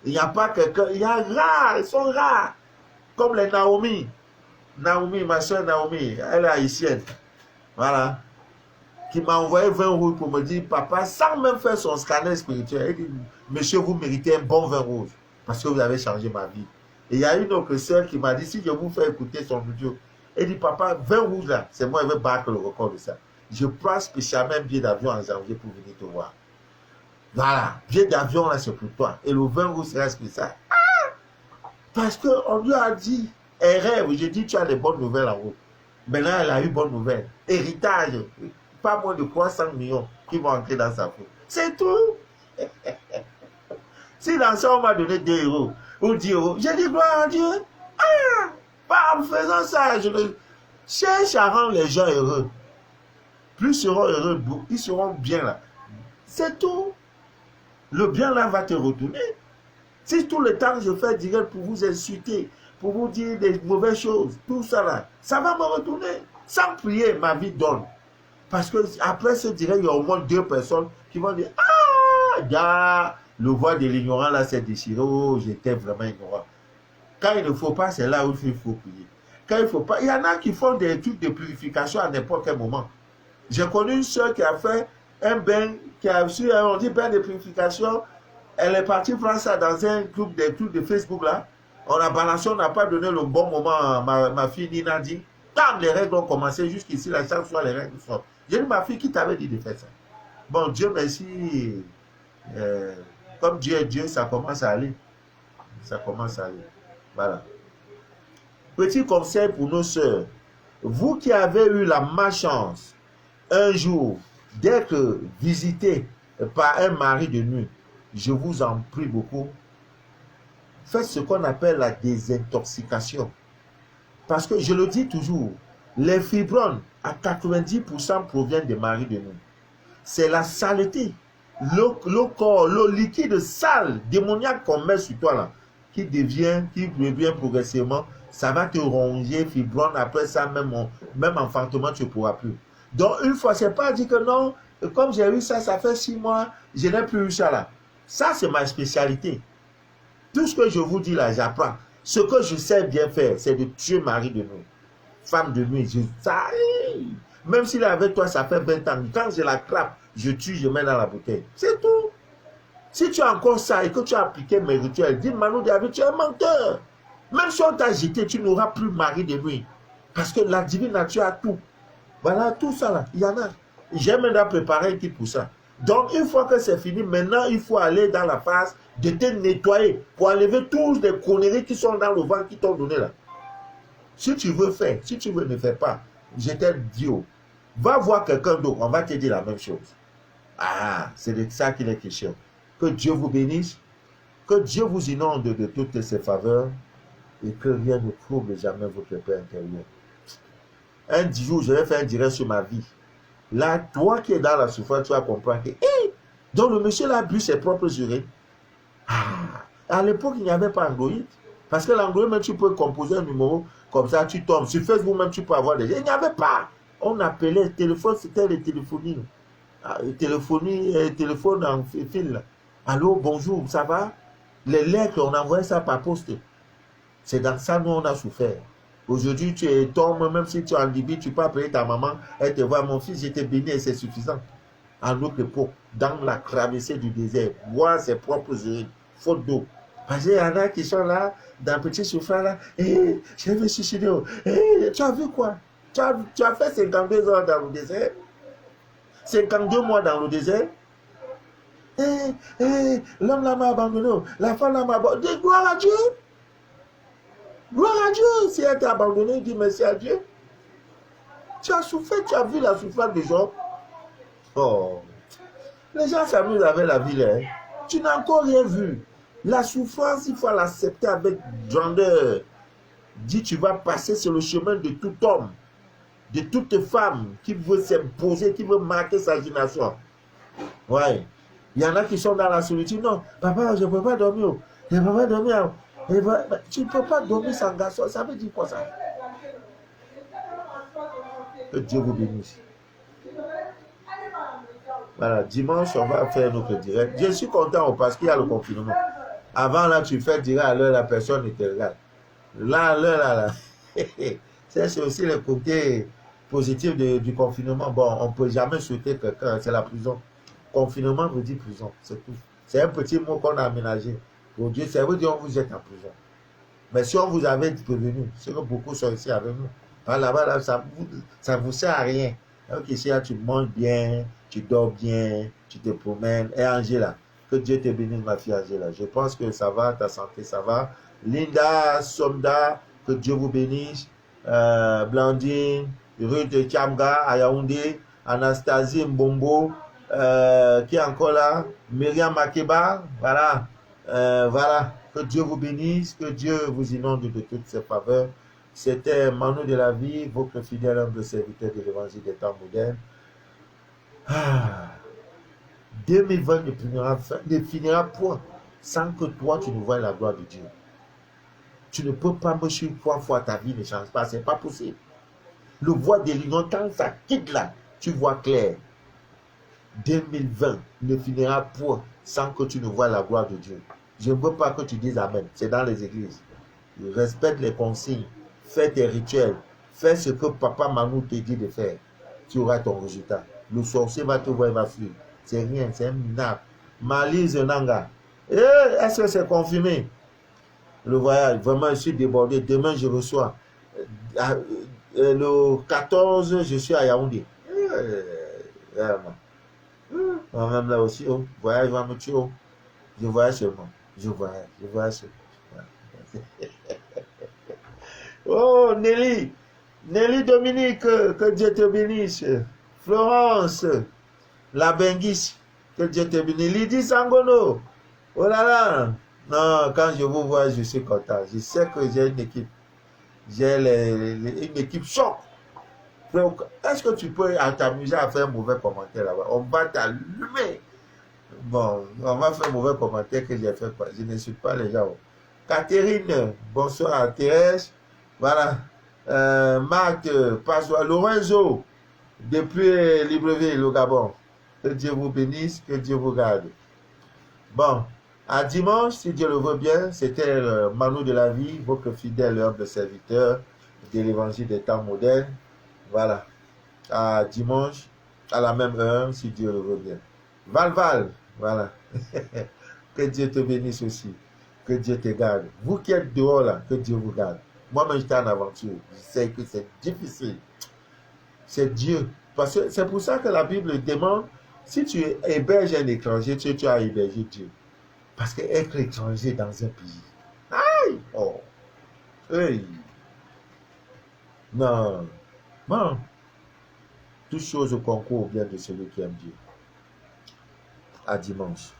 Il n'y a pas quelqu'un, il y a rares, ils sont rares. Comme les Naomi. Naomi, ma soeur Naomi, elle est haïtienne. Voilà. Qui m'a envoyé 20 rouges pour me dire, papa, sans même faire son scanner spirituel, elle dit, monsieur, vous méritez un bon vin rouge parce que vous avez changé ma vie. Et il y a une autre soeur qui m'a dit, si je vous fais écouter son audio, elle dit, papa, 20 rouges là, c'est moi qui vais battre le record de ça. Je prends spécialement un billet d'avion en janvier pour venir te voir. Voilà, billet d'avion là, c'est pour toi. Et le vin rouge sera spécial. Parce qu'on lui a dit, elle rêve, j'ai dit, tu as des bonnes nouvelles en route. Maintenant, elle a eu bonne nouvelle. Héritage, pas moins de 300 millions qui vont entrer dans sa peau. C'est tout. Si dans ça, on m'a donné 2 euros ou 10 euros, j'ai dit gloire à Dieu. Ah, pas en faisant ça, je le cherche à rendre les gens heureux. Plus ils seront heureux, ils seront bien là. C'est tout. Le bien là va te retourner. Si tout le temps je fais direct pour vous insulter, pour vous dire des mauvaises choses, tout ça là, ça va me retourner. Sans prier, ma vie donne. Parce que après ce direct, il y a au moins 2 personnes qui vont dire, ah, gars, le voile de l'ignorant là s'est déchiré, oh, j'étais vraiment ignorant. Quand il ne faut pas, c'est là où il faut prier. Quand il ne faut pas, il y en a qui font des trucs de purification à n'importe quel moment. J'ai connu une soeur qui a fait un bain, qui a reçu on dit bain de purification. Elle est partie faire ça dans un groupe, des trucs de Facebook là. On a balancé, on n'a pas donné le bon moment à ma fille Nina dit. Quand les règles ont commencé, jusqu'ici, la chaque fois les règles sortent. J'ai dit, ma fille, qui t'avait dit de faire ça? Bon, Dieu merci. Comme Dieu est Dieu, ça commence à aller. Ça commence à aller. Voilà. Petit conseil pour nos sœurs. Vous qui avez eu la malchance un jour d'être visité par un mari de nuit, je vous en prie beaucoup, faites ce qu'on appelle la désintoxication. Parce que je le dis toujours, les fibromes à 90% proviennent des maris de nuit. C'est la saleté, le corps, le liquide sale, démoniaque qu'on met sur toi là, qui devient progressivement, ça va te ronger, fibrome, après ça, même enfantement, tu ne pourras plus. Donc, une fois, c'est pas dit que non, comme j'ai eu ça, ça fait 6 mois, je n'ai plus eu ça là. Ça, c'est ma spécialité. Tout ce que je vous dis là, j'apprends. Ce que je sais bien faire, c'est de tuer mari de nuit, femme de nuit. Même s'il est avec toi, ça fait 20 ans. Quand je la crappe, je tue, je mets dans la bouteille. C'est tout. Si tu as encore ça et que tu as appliqué mes rituels, dis Manu David, tu es un menteur. Même si on t'a jeté, tu n'auras plus mari de nuit. Parce que la divine nature a tout. Voilà, tout ça là, il y en a. J'ai maintenant préparé un kit pour ça. Donc, une fois que c'est fini, maintenant, il faut aller dans la phase de te nettoyer pour enlever tous les conneries qui sont dans le ventre qui t'ont donné là. Si tu veux faire, si tu veux ne fais pas, je t'ai dit, va voir quelqu'un d'autre, on va te dire la même chose. Ah, c'est de ça qu'il est question. Que Dieu vous bénisse, que Dieu vous inonde de toutes ses faveurs et que rien ne trouble jamais votre paix intérieure. Un jour, je vais faire un direct sur ma vie. Là, toi qui es dans la souffrance, tu vas comprendre que, donc le monsieur là a bu ses propres urines. Ah, à l'époque, il n'y avait pas Android. Parce que l'Android, même tu peux composer un numéro, comme ça, tu tombes. Sur Facebook, même tu peux avoir des gens. Il n'y avait pas. On appelait le téléphone, c'était les téléphonies. Téléphone en fil. Allô, bonjour, ça va? Les lettres, on envoyait ça par poste. C'est dans ça, nous, on a souffert. Aujourd'hui, tu tombes, même si tu es en Libye, tu peux appeler ta maman, elle te voit, mon fils, j'étais béni et c'est suffisant. En notre époque, dans la traversée du désert, boire ses propres urines, faute d'eau. Parce qu'il y en a qui sont là, dans petit souffrant là, je vais suicider. Tu as vu quoi? Tu as fait 52 heures dans le désert? 52 mois dans le désert? L'homme là m'a abandonné, la femme là m'a abandonné. Gloire à Dieu! Gloire à Dieu! Si elle t'a abandonné, dis merci à Dieu. Tu as souffert, tu as vu la souffrance des gens. Oh, les gens s'amusent avec la vie, hein. Tu n'as encore rien vu. La souffrance, il faut l'accepter avec grandeur. Dis, tu vas passer sur le chemin de tout homme, de toute femme qui veut s'imposer, qui veut marquer sa génération. Ouais. Il y en a qui sont dans la solitude. Non, papa, je ne peux pas dormir. Je ne peux pas dormir. Tu ne peux pas dormir sans garçon. Ça veut dire quoi ça? Que Dieu vous bénisse. Voilà, dimanche, on va faire notre direct. Je suis content parce qu'il y a le confinement. Avant, là, tu fais direct à l'heure, la personne ne te regarde. Là, à l'heure, là, C'est aussi le côté positif du confinement. Bon, on ne peut jamais souhaiter quelqu'un, c'est la prison. Confinement veut dire prison, c'est tout. C'est un petit mot qu'on a aménagé. Pour Dieu, ça veut dire qu'on vous êtes en prison. Mais si on vous avait prévenu, c'est que beaucoup sont ici avec nous. Là-bas, là, ça ne vous sert à rien. Donc ici, là, tu manges bien, tu dors bien, tu te promènes. Et Angela, que Dieu te bénisse, ma fille Angela. Je pense que ça va, ta santé, ça va. Linda, Somda, que Dieu vous bénisse. Blandine, Ruth Chamga, à Yaoundé, Anastasie Mbombo, qui est encore là, Myriam Makeba, voilà. Voilà, que Dieu vous bénisse, que Dieu vous inonde de toutes ses faveurs. C'était Manu de la vie, votre fidèle humble serviteur de l'évangile des temps modernes. 2020 ne finira point sans que toi tu ne vois la gloire de Dieu. Tu ne peux pas me suivre 3 fois, ta vie ne change pas, c'est pas possible. Le voie de l'union, quand ça quitte là, tu vois clair. 2020 ne finira point sans que tu ne vois la gloire de Dieu. Je ne veux pas que tu dises Amen. C'est dans les églises. Respecte les consignes. Fais tes rituels. Fais ce que Papa Manu te dit de faire. Tu auras ton résultat. Le sorcier va te voir, il va fuir. C'est rien, c'est un minable. Malise Nanga. Est-ce que c'est confirmé? Le voyage, vraiment, je suis débordé. Demain, je reçois. Le 14, je suis à Yaoundé. Moi-même là aussi, voyage va me tuer. Je voyage seulement. Je voyage seulement. Oh, Nelly. Nelly Dominique, que Dieu te bénisse. Florence, la Benguis, que Dieu te bénisse. Lydie Sangono. Oh là là. Non, quand je vous vois, je suis content. Je sais que j'ai une équipe. J'ai une équipe choc. Donc, est-ce que tu peux t'amuser à faire un mauvais commentaire là-bas? On va t'allumer. Bon, on va faire un mauvais commentaire que j'ai fait. Je n'insulte pas les gens. Catherine, bonsoir. Thérèse, voilà. Marc, Passoir, Lorenzo, depuis Libreville, au Gabon. Que Dieu vous bénisse, que Dieu vous garde. Bon, à dimanche, si Dieu le veut bien, c'était le Manu de la vie, votre fidèle et humble serviteur de l'évangile des temps modernes. Voilà. À dimanche, à la même heure, si Dieu le veut bien. Val, voilà. Que Dieu te bénisse aussi. Que Dieu te garde. Vous qui êtes dehors là, que Dieu vous garde. Moi-même, j'étais en aventure. Je sais que c'est difficile. C'est Dieu. Parce que c'est pour ça que la Bible demande, si tu héberges un étranger, tu as hébergé Dieu. Parce qu'être étranger dans un pays. Aïe! Oh! Hey! Non! Non! Toute chose concourt au bien de celui qui aime Dieu. À dimanche.